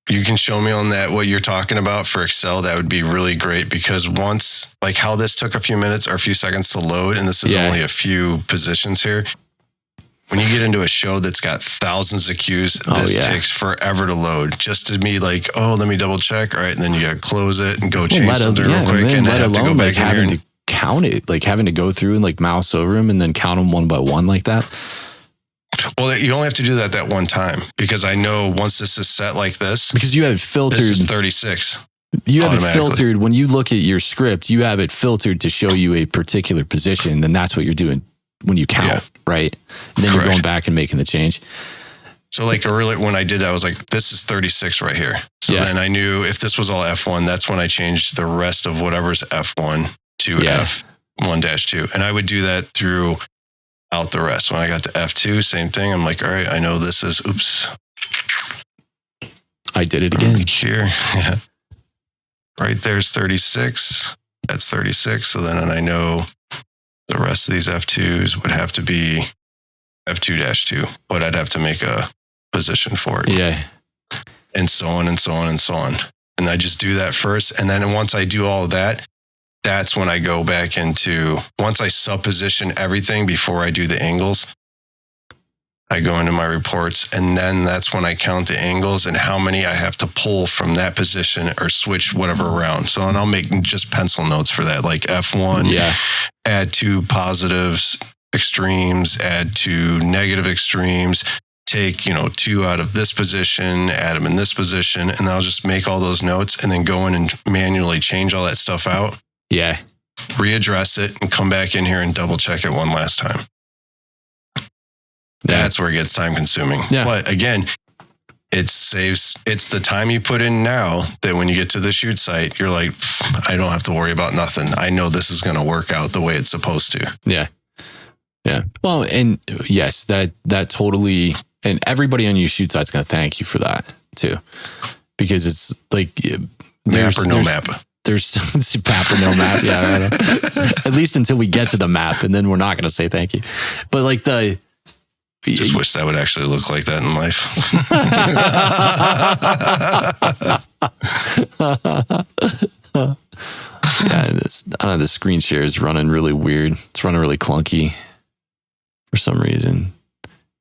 you can show me on that what you're talking about for Excel, that would be really great, because once, like how this took a few minutes or a few seconds to load, and this is only a few positions here. When you get into a show that's got thousands of cues, this takes forever to load. Just to be like, oh, let me double check. All right. And then you got to close it and go change something real quick. And then have to go back in here and count it, like having to go through and like mouse over them and then count them one by one like that. Well, you only have to do that one time, because I know once this is set like this, because you have it filtered. This is 36. You have it filtered. When you look at your script, you have it filtered to show you a particular position. Then that's what you're doing when you count, right? And then you're going back and making the change. So like when I did that, I was like, this is 36 right here. So then I knew if this was all F1, that's when I changed the rest of whatever's F1 to F1-2. And I would do that throughout the rest. When I got to F2, same thing. I'm like, all right, I know this is, oops. I did it again. Here. Yeah. Right there's 36. That's 36. So then I know the rest of these F2s would have to be F2-2, but I'd have to make a position for it. Yeah. And so on and so on and so on. And I just do that first. And then once I do all of that, that's when I go back into, once I supposition everything before I do the angles, I go into my reports, and then that's when I count the angles and how many I have to pull from that position or switch whatever around. So, and I'll make just pencil notes for that, like F1, add 2 positives, extremes, add 2 negative extremes, take, 2 out of this position, add them in this position. And then I'll just make all those notes and then go in and manually change all that stuff out. Yeah. Readdress it and come back in here and double check it one last time. That's where it gets time consuming. Yeah. But again, it's the time you put in now that when you get to the shoot site, you're like, I don't have to worry about nothing. I know this is going to work out the way it's supposed to. Yeah. Yeah. Well, and yes, that totally, and everybody on your shoot site's going to thank you for that too, because it's like map or no map. There's map or no map. Yeah. At least until we get to the map, and then we're not going to say thank you. But like just wish that would actually look like that in life. I don't know, the screen share is running really weird. It's running really clunky for some reason.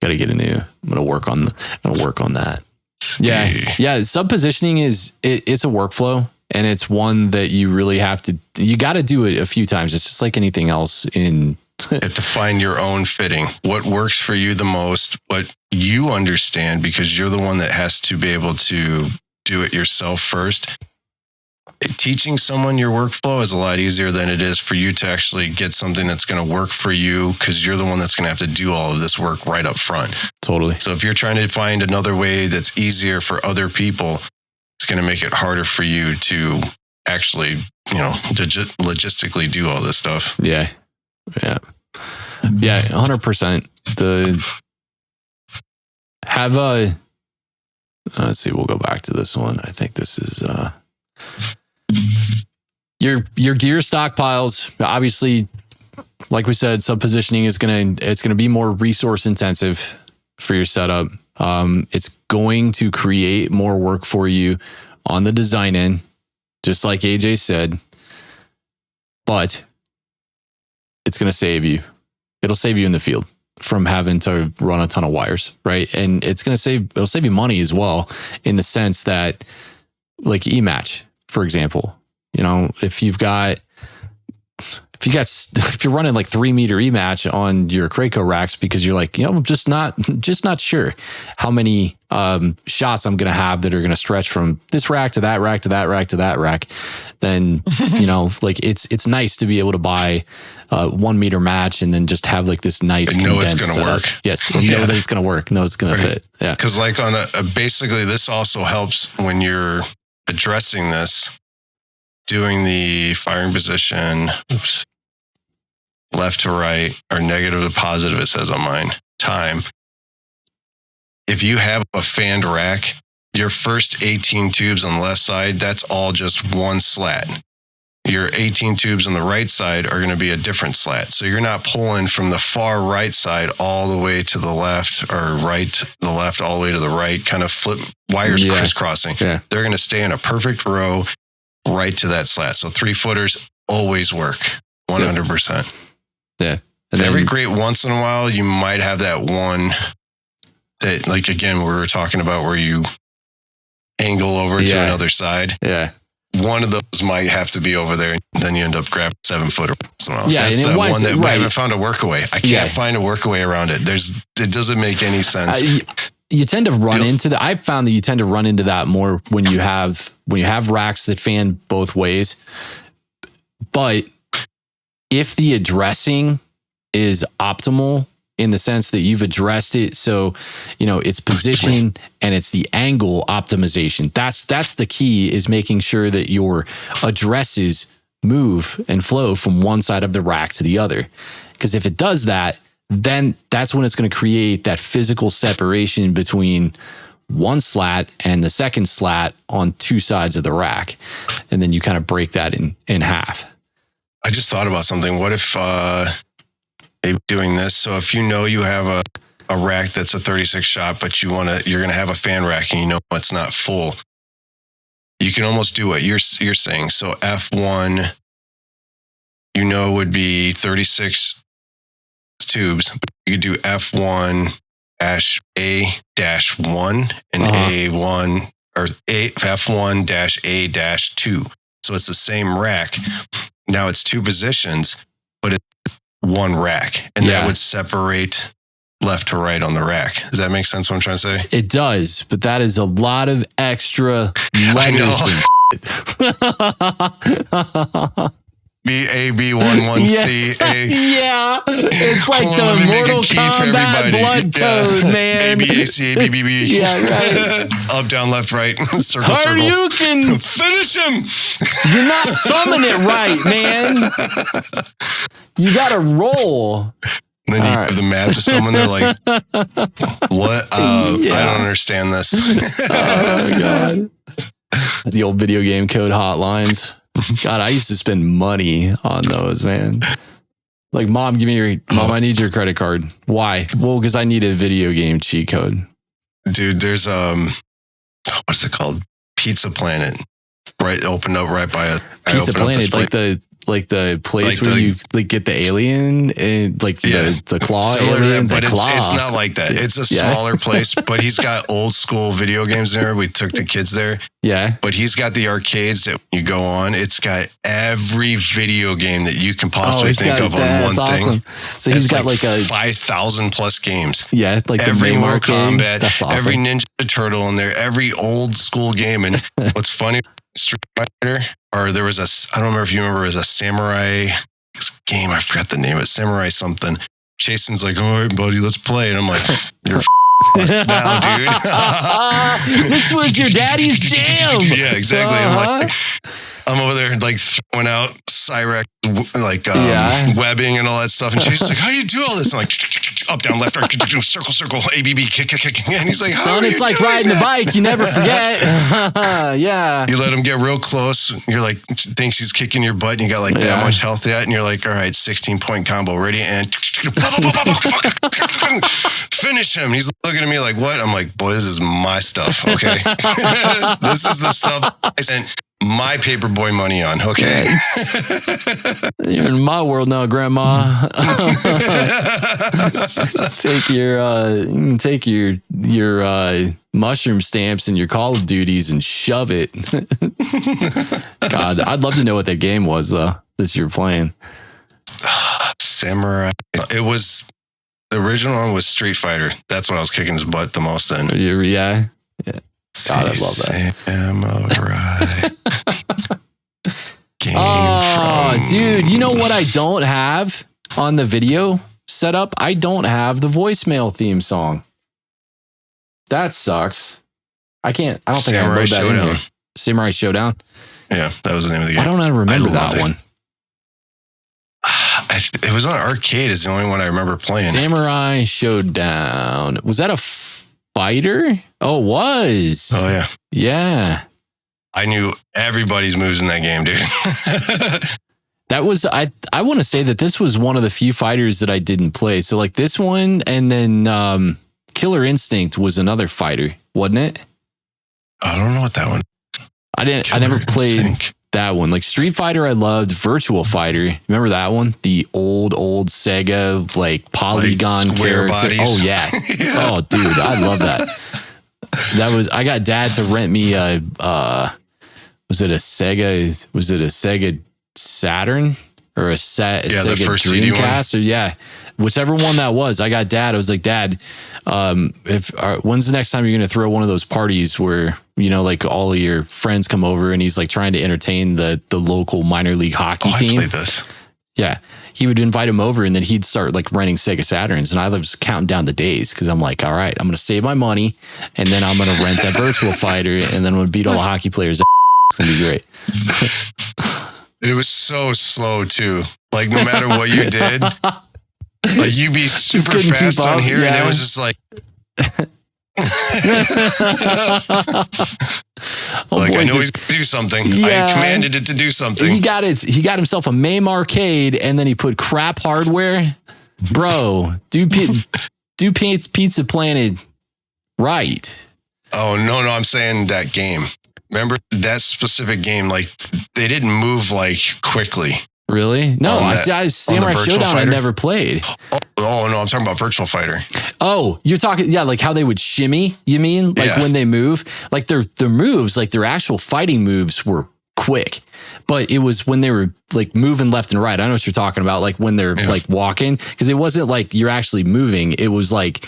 Got to get a new. I'm gonna work on that. Yeah. Sub-positioning it's a workflow, and it's one that you really have to. You got to do it a few times. It's just like anything else in. You have to find your own fitting. What works for you the most, what you understand, because you're the one that has to be able to do it yourself first. Teaching someone your workflow is a lot easier than it is for you to actually get something that's going to work for you, because you're the one that's going to have to do all of this work right up front. Totally. So if you're trying to find another way that's easier for other people, it's going to make it harder for you to actually, logistically do all this stuff. Yeah. Yeah. Yeah. 100%. Let's see, we'll go back to this one. I think this is, your gear stockpiles. Obviously, like we said, sub-positioning is going to be more resource intensive for your setup. It's going to create more work for you on the design end, just like AJ said. but it's going to save you. It'll save you in the field from having to run a ton of wires, right? And it'll save you money as well, in the sense that, like E-match, for example, you know, if you're running like 3 meter E-match on your Kraco racks because you're like, you know, I'm just not sure how many shots I'm going to have that are going to stretch from this rack to that rack to that rack to that rack, then, you know, like it's nice to be able to buy 1 meter match and then just have like this nice, and know it's going to work. Yes. Know that it's going to work. Know it's going to fit. Yeah. Cause like basically this also helps when you're addressing this, doing the firing position, left to right, or negative to positive, it says on mine, time. If you have a fanned rack, your first 18 tubes on the left side, that's all just one slat. Your 18 tubes on the right side are going to be a different slat. So you're not pulling from the far right side all the way to the left, or right to the left all the way to the right, kind of flip wires crisscrossing. Yeah. They're going to stay in a perfect row right to that slat. So 3-footers always work 100%. Yeah. And every great once in a while, you might have that one that, like, again, we were talking about where you angle over to another side. Yeah. One of those might have to be over there, and then you end up grabbing 7-footer. Yeah, that's the one that I haven't found a workaway. I can't find a workaway around it. It doesn't make any sense. You tend to run into that. I've found that you tend to run into that more when you have racks that fan both ways. But if the addressing is optimal, in the sense that you've addressed it, so, you know, it's position and it's the angle optimization. That's the key, is making sure that your addresses move and flow from one side of the rack to the other. Because if it does that, then that's when it's going to create that physical separation between one slat and the second slat on two sides of the rack. And then you kind of break that in half. I just thought about something. What if maybe doing this? So if you know you have a rack that's a 36 shot, but you're going to have a fan rack and you know it's not full, you can almost do what you're saying. So F1, you know, would be 36 tubes. You could do F1-A-1 and A1, or F1-A-2. So it's the same rack. Now it's 2 positions, but it's one rack, and that would separate left to right on the rack. Does that make sense what I'm trying to say? It does, but that is a lot of extra letters. B-A-B-1-1-C. Yeah. It's like the Mortal Kombat blood code, man. A-B-A-C, A-B-B-B. Yeah, right. Up, down, left, right. Circle, circle. You can finish him. You're not thumbing it right, man. You got to roll. And then you have the map to someone, they're like, what? I don't understand this. Oh, God. The old video game code hotlines. God, I used to spend money on those, man. Like, Mom, I need your credit card. Why? Well, because I need a video game cheat code. Dude, there's what's it called? Pizza Planet. Right, opened up right by us. Pizza Planet, like the place where you like get the alien and like the claw alien, but it's not like that. It's a smaller place, but he's got old school video games there. We took the kids there. Yeah. But he's got the arcades that you go on. It's got every video game that you can possibly think of on one thing. So he's got like 5,000 plus games. Yeah, like every the Mortal Kombat, awesome. Every Ninja Turtle in there, every old school game. And what's funny, Street Fighter, or there was I don't remember if you remember, it was a samurai game. I forgot the name of it. Samurai something. Jason's like, all right, buddy, let's play. And I'm like, you're now, dude. This was your daddy's jam. Yeah, exactly. I'm over there like throwing out Cyrex, like webbing and all that stuff. And she's like, how do you do all this? I'm like, up, down, left, right, circle, circle, ABB, kick. And he's like, son, it's like riding a bike. You never forget. Yeah. You let him get real close. You're like, thinks he's kicking your butt and you got like that much health yet. And you're like, all right, 16-point combo ready. And finish him. He's looking at me like, what? I'm like, boy, this is my stuff. Okay. This is the stuff I sent my paperboy money on. Okay. You're in my world now, Grandma. Take your mushroom stamps and your Call of Duties and shove it. God, I'd love to know what that game was though that you're playing. Samurai. It was the original one was Street Fighter. That's what I was kicking his butt the most in. Yeah. God, I love that. Samurai. Dude, you know what I don't have on the video setup? I don't have the voicemail theme song. That sucks. I don't think I can load that in here. Samurai Showdown? Yeah, that was the name of the game. Why don't I remember that one? It was on arcade is the only one I remember playing. Samurai Showdown. Was that a fighter? Oh, it was. Oh, yeah. Yeah. I knew everybody's moves in that game, dude. That was, I want to say that this was one of the few fighters that I didn't play. So like this one and then Killer Instinct was another fighter, wasn't it? I don't know what that one. I never played that one. Like Street Fighter, I loved. Virtual Fighter. Remember that one? The old Sega, like polygon like square character. Bodies. Oh, yeah. Oh, dude, I love that. I got Dad to rent me was it a Sega Saturn or a Sega Dreamcast? Or whichever one that was. I got Dad. I was like, Dad, when's the next time you're going to throw one of those parties where, like all of your friends come over and he's like trying to entertain the local minor league hockey team? I played this. Yeah. He would invite him over and then he'd start like renting Sega Saturns. And I was counting down the days because I'm like, all right, I'm going to save my money and then I'm going to rent that Virtual Fighter and then I'm going to beat all the hockey players. It's going to be great. It was so slow too. Like no matter what you did, like you'd be super fast on here and it was just like... like I know he's gonna do something. I commanded it to do something. He got himself a MAME arcade and then he put crap hardware. Bro, do Pizza Planet right. Oh no, I'm saying that game. Remember that specific game? Like they didn't move like quickly. Really? No, Samurai Showdown I never played. Oh no, I'm talking about Virtual Fighter. Oh, you're talking, like how they would shimmy, you mean? Like when they move? Like their moves, like their actual fighting moves were quick. But it was when they were like moving left and right. I know what you're talking about, like when they're like walking. Because it wasn't like you're actually moving. It was like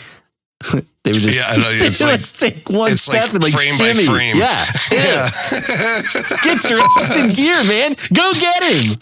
they would just it's like, take one step like and like frame shimmy. by frame. Yeah. Get your ass in gear, man. Go get him.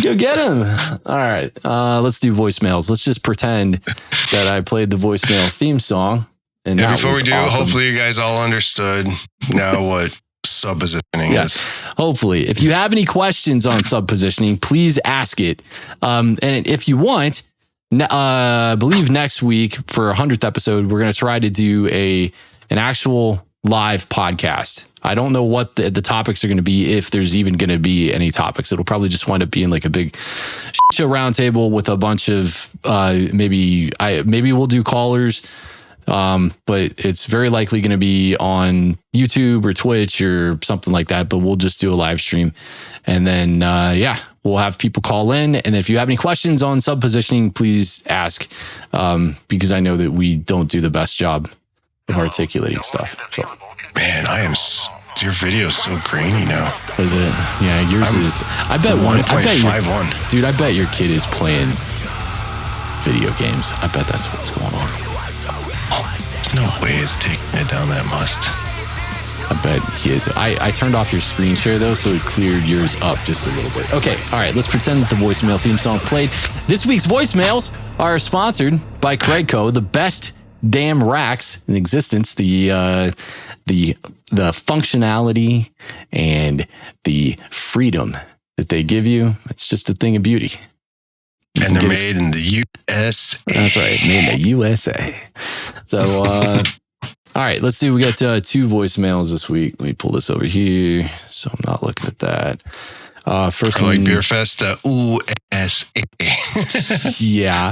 Go get him. All right. Let's do voicemails. Let's just pretend that I played the voicemail theme song. And before we do, hopefully you guys all understood now what sub-positioning is. Hopefully. If you have any questions on sub-positioning, please ask it. And if you want, I believe next week for 100th episode, we're going to try to do an actual live podcast. I don't know what the topics are going to be, if there's even going to be any topics. It'll probably just wind up being like a big show roundtable with a bunch of maybe we'll do callers, but it's very likely going to be on YouTube or Twitch or something like that. But we'll just do a live stream, and then we'll have people call in. And if you have any questions on sub positioning, please ask, because I know that we don't do the best job of articulating stuff. So. Man, your video is so grainy now. Is it? Yeah, yours is. I bet 1.51. Dude, I bet your kid is playing video games. I bet that's what's going on. No way it's taking it down that must. I bet he is. I turned off your screen share though, so it cleared yours up just a little bit. Okay, all right, let's pretend that the voicemail theme song played. This week's voicemails are sponsored by Craigco, the best damn racks in existence. The functionality and the freedom that they give you, it's just a thing of beauty. And they're made in the USA. That's right, made in the USA. So, all right, let's see. We got 2 voicemails this week. Let me pull this over here, so I'm not looking at that. First one, like Beer Fest, USA. Yeah.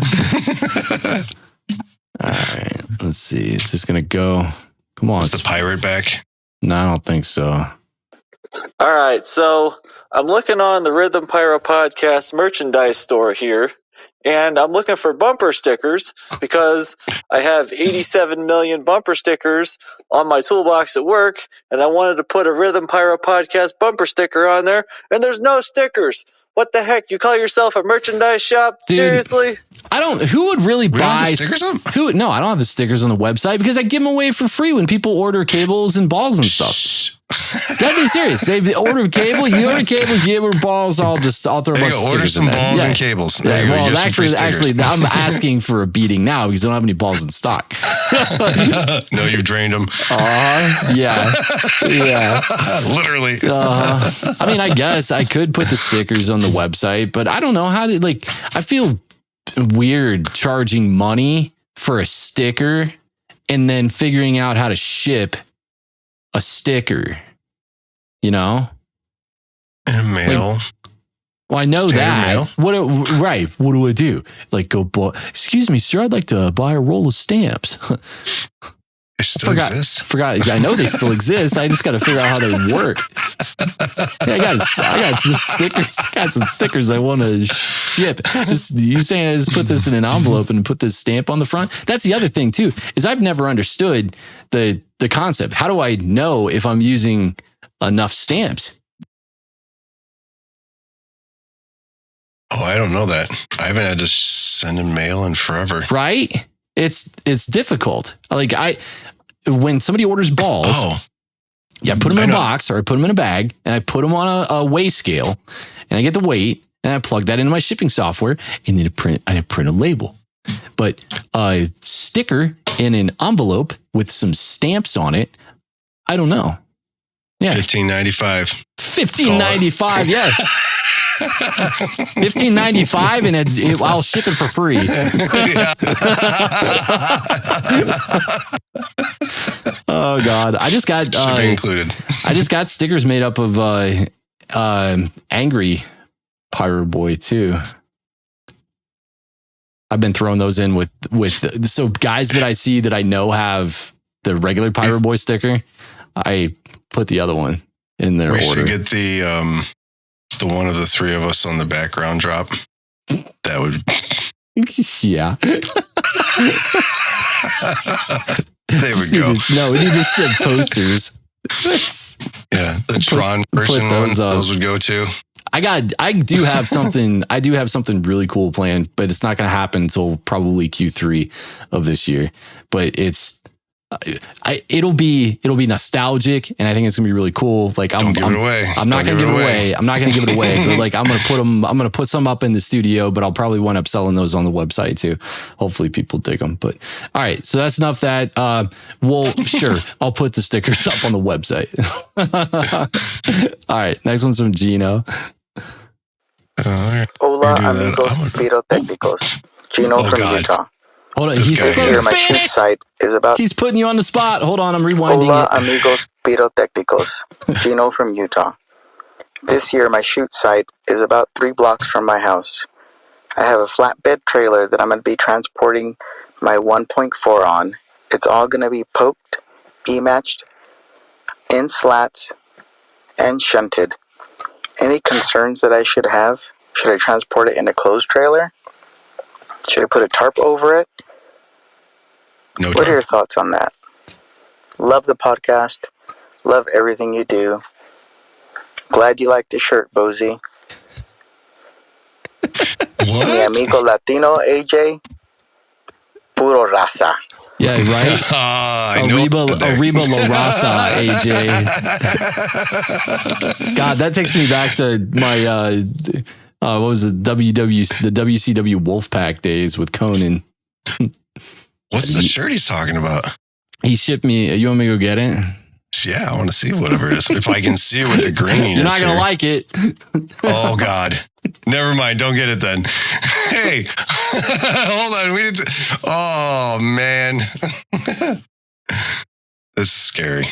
All right, let's see. It's just gonna go. Come on. Is the pirate back? No, I don't think so. All right, so I'm looking on the RHYTHM Pyro Podcast merchandise store here, and I'm looking for bumper stickers because I have 87 million bumper stickers on my toolbox at work, and I wanted to put a RHYTHM Pyro Podcast bumper sticker on there, and there's no stickers. What the heck? You call yourself a merchandise shop? Dude, Seriously? Who would really buy stickers up? No, I don't have the stickers on the website because I give them away for free when people order cables and balls and stuff. Gotta be serious. They've ordered cable. You order cables. You order balls. I'll throw a bunch of stickers. Order some balls and cables. There you go. Well, actually, I'm asking for a beating now because I don't have any balls in stock. No, you've drained them. Yeah. Literally. I mean, I guess I could put the stickers on the website, but I don't know how to. I feel weird charging money for a sticker and then figuring out how to ship a sticker. You know, And mail. Well, I know Standard that. Right. What do I do? Go buy, excuse me, sir, I'd like to buy a roll of stamps. It still exists. I know they still exist. I just got to figure out how they work. Yeah, I got some stickers. Got some stickers I want to ship. You saying I just put this in an envelope and put this stamp on the front? That's the other thing too, is I've never understood the concept. How do I know if I'm using enough stamps? Oh, I don't know that. I haven't had to send in mail in forever. Right? It's difficult. When somebody orders balls, I put them in a box or I put them in a bag and I put them on a weigh scale and I get the weight and I plug that into my shipping software and then I print a label. But a sticker in an envelope with some stamps on it, I don't know. Yeah. $15.95. $15.95, yeah. $15.95 and I'll ship it for free. Oh God! I just got shipping included. I just got stickers made up of Angry Pyro Boy too. I've been throwing those in with so guys that I see that I know have the regular Pyro Boy sticker. I put the other one in their order. We should get the one of the three of us on the background drop. That would. Yeah. There we go. We need to ship posters. Yeah, the Tron version one. Those would go too. I do have something really cool planned, but it's not going to happen until probably Q3 of this year. But it'll be nostalgic, and I think it's gonna be really cool. Don't give it away. I'm not gonna give it away. I'm not gonna give it away. But I'm gonna put some up in the studio, but I'll probably wind up selling those on the website too. Hopefully people dig them. But all right, so that's enough that. Sure, I'll put the stickers up on the website. All right, next one's from Gino. Hola, amigos pirotecnicos. Gino from Utah. Hold on, he's putting you on the spot. Hold on, I'm rewinding Hola, amigos pirotecnicos. Gino from Utah. This year, my shoot site is about 3 blocks from my house. I have a flatbed trailer that I'm going to be transporting my 1.4 on. It's all going to be poked, E-matched, in slats, and shunted. Any concerns that I should have? Should I transport it in a closed trailer? Should I put a tarp over it? No tarp. What are your thoughts on that? Love the podcast. Love everything you do. Glad you like the shirt, Bozy. What? Mi amigo Latino AJ. Puro raza. Yeah, right? Arriba La Raza, AJ. God, that takes me back to my... what was it? The WCW Wolfpack days with Conan. What's the shirt he's talking about? He shipped me. You want me to go get it? Yeah, I want to see whatever it is. If I can see what the green is. You're not going to like it. Oh, God. Never mind. Don't get it then. Hey, hold on. We need to. Oh, man. This is scary.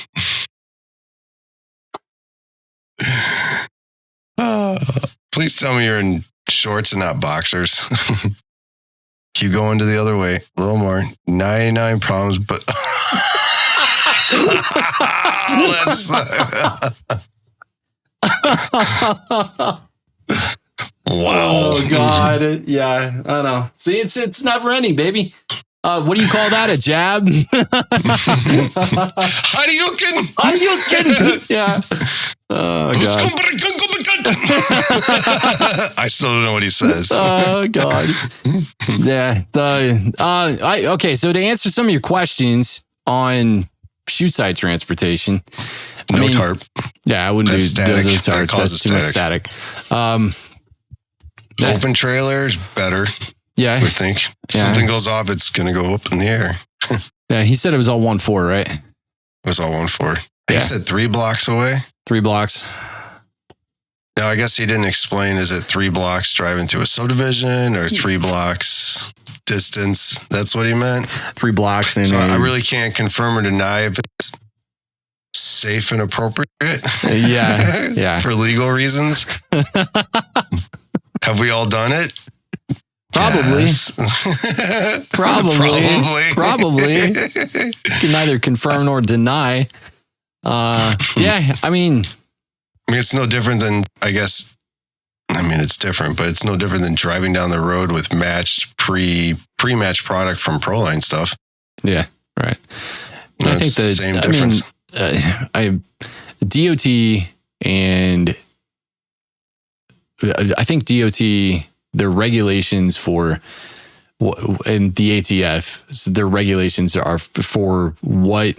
Please tell me you're in shorts and not boxers. Keep going to the other way. A little more. 99 problems, but... Wow. Oh God. Yeah, I know. See, it's never ending, baby. What do you call that? A jab? Hadouken. Yeah. Oh God. I still don't know what he says. Oh God. Yeah. Okay. So to answer some of your questions on shoot site transportation, No tarp. Yeah, I wouldn't That's do static. the tarp. That causes That's too much static. Open trailer is better. Yeah. I would think. Something goes off, it's going to go up in the air. Yeah, he said it was all 1-4, right? It was all 1-4. He Yeah. said 3 blocks away. 3 blocks. Now, I guess he didn't explain, is it 3 blocks driving through a subdivision or 3 blocks distance? That's what he meant. 3 blocks. And So I really can't confirm or deny if it's safe and appropriate. Yeah. For legal reasons. Have we all done it? Probably. Yes. Probably. You can neither confirm nor deny. Yeah, I mean, it's no different than, it's different, but it's no different than driving down the road with matched pre-matched product from Proline stuff. Yeah, right. And I think the same difference. DOT and I think DOT, their regulations for and the ATF, their regulations are for what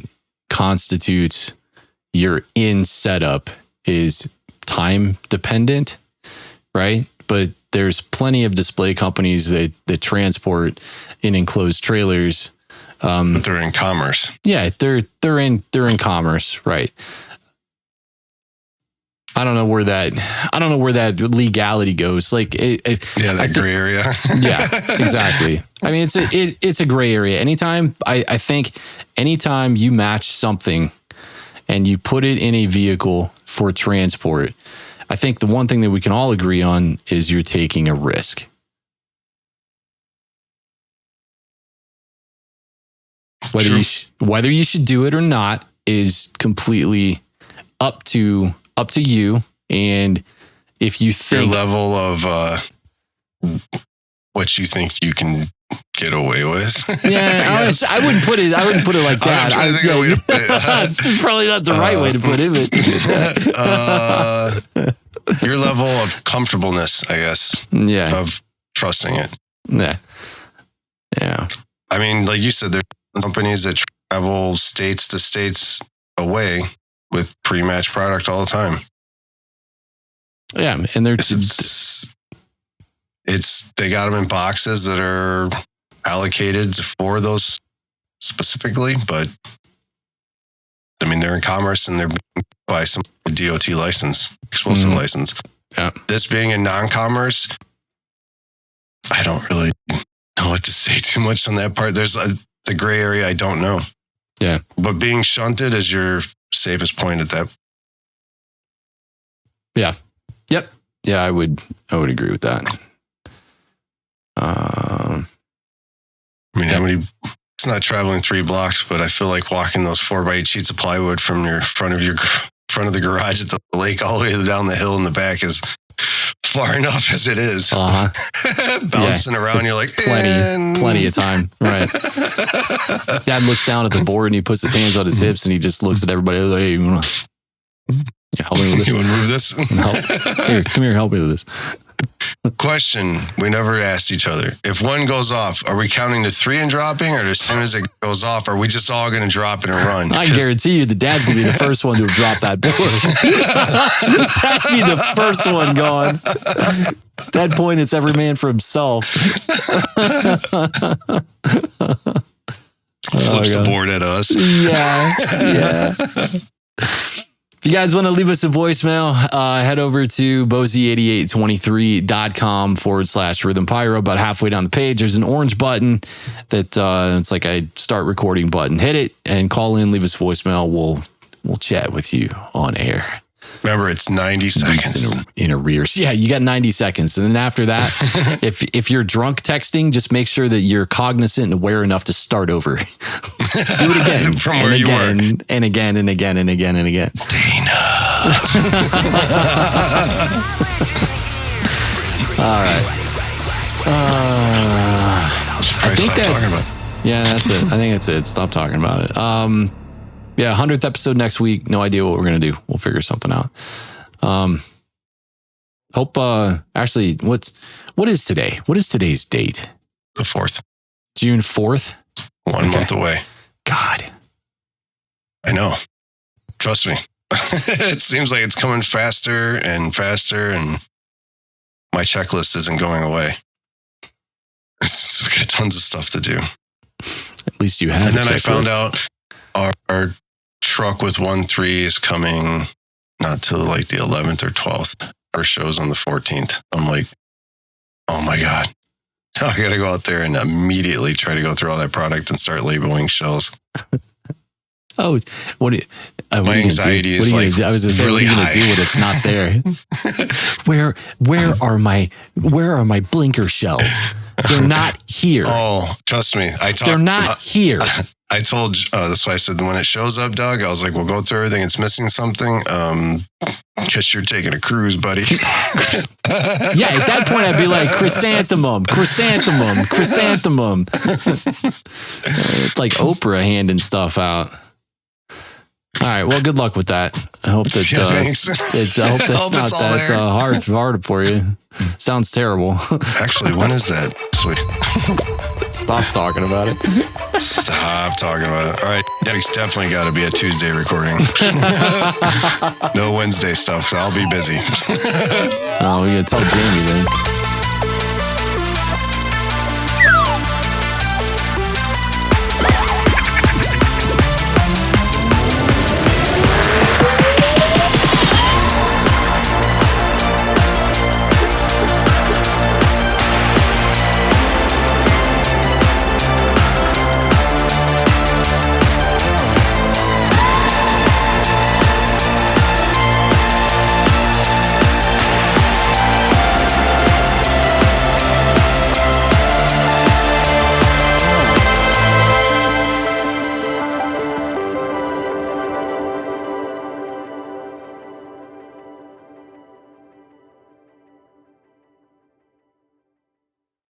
constitutes your in setup is time dependent, right? But there's plenty of display companies that transport in enclosed trailers. But they're in commerce. Yeah, they're in commerce, right? I don't know where that legality goes. Like, that gray area. Yeah, exactly. I mean, it's a gray area. I think anytime you match something and you put it in a vehicle for transport, I think the one thing that we can all agree on is you're taking a risk. Whether you should do it or not is completely up to you. And if you think your level of what you think you can get away with. Yeah, I wouldn't put it like that. I'm trying to think of a way to put it. It's probably not the right way to put it, but your level of comfortableness, I guess. Yeah. Of trusting it. Yeah. Yeah. I mean, like you said, there's companies that travel states to states away with pre-matched product all the time. Yeah, and they're they got them in boxes that are allocated for those specifically, but I mean, they're in commerce and they're by some DOT license, explosive license. Yeah. This being in non-commerce, I don't really know what to say too much on that part. There's the gray area. I don't know. Yeah. But being shunted is your safest point at that. Yeah. Yep. Yeah, I would agree with that. I mean, how many? It's not traveling 3 blocks, but I feel like walking those 4x8 sheets of plywood from your front of the garage at the lake all the way down the hill in the back is far enough as it is. Bouncing around, you're like, plenty of time, right? Dad looks down at the board and he puts his hands on his hips and he just looks at everybody like, hey, you want to help me with this? You want to move this? Here, come here, help me with this. Question we never asked each other. If one goes off, are we counting to 3 and dropping, or as soon as it goes off, are we just all going to drop it and run? I guarantee you the dad's going to be the first one to drop that board. That'd be the first one gone. At that point, it's every man for himself. Flips the board at us. Yeah. If you guys want to leave us a voicemail, head over to bozy8823.com/Rhythm Pyro. About halfway down the page, there's an orange button that it's like a start recording button. Hit it and call in, leave us a voicemail. We'll chat with you on air. Remember, it's 90 seconds. In arrears. Yeah, you got 90 seconds. And then after that, if you're drunk texting, just make sure that you're cognizant and aware enough to start over. Do it again. From where you were. And again, and again, and again, and again. Dana. All right. I think that's it. I think that's it. Stop talking about it. Yeah, 100th episode next week. No idea what we're going to do. We'll figure something out. Actually, what is today? What is today's date? The 4th. June 4th? 1 month away. God. I know. Trust me. It seems like it's coming faster and faster, and my checklist isn't going away. So I got tons of stuff to do. At least you have. And then I found out our truck with 1.3 is coming not till like the 11th or 12th. Our show's on the 14th. I'm like, oh my God. I got to go out there and immediately try to go through all that product and start labeling shells. Oh, my anxiety is like I was really high. Do when it's not there. Where are my blinker shells? They're not here. Oh, trust me. They're not here. I told, that's why I said when it shows up, Doug, I was like, we'll go through everything. It's missing something. Guess you're taking a cruise, buddy. Yeah, at that point, I'd be like, chrysanthemum. It's like Oprah handing stuff out. All right. Well, good luck with that. I hope that I hope that's not that hard for you. Sounds terrible. Actually, when is that? Sweet. Stop talking about it. Stop talking about it. All right. Next, definitely got to be a Tuesday recording. No Wednesday stuff, so I'll be busy. Oh, you gotta tell Jamie then.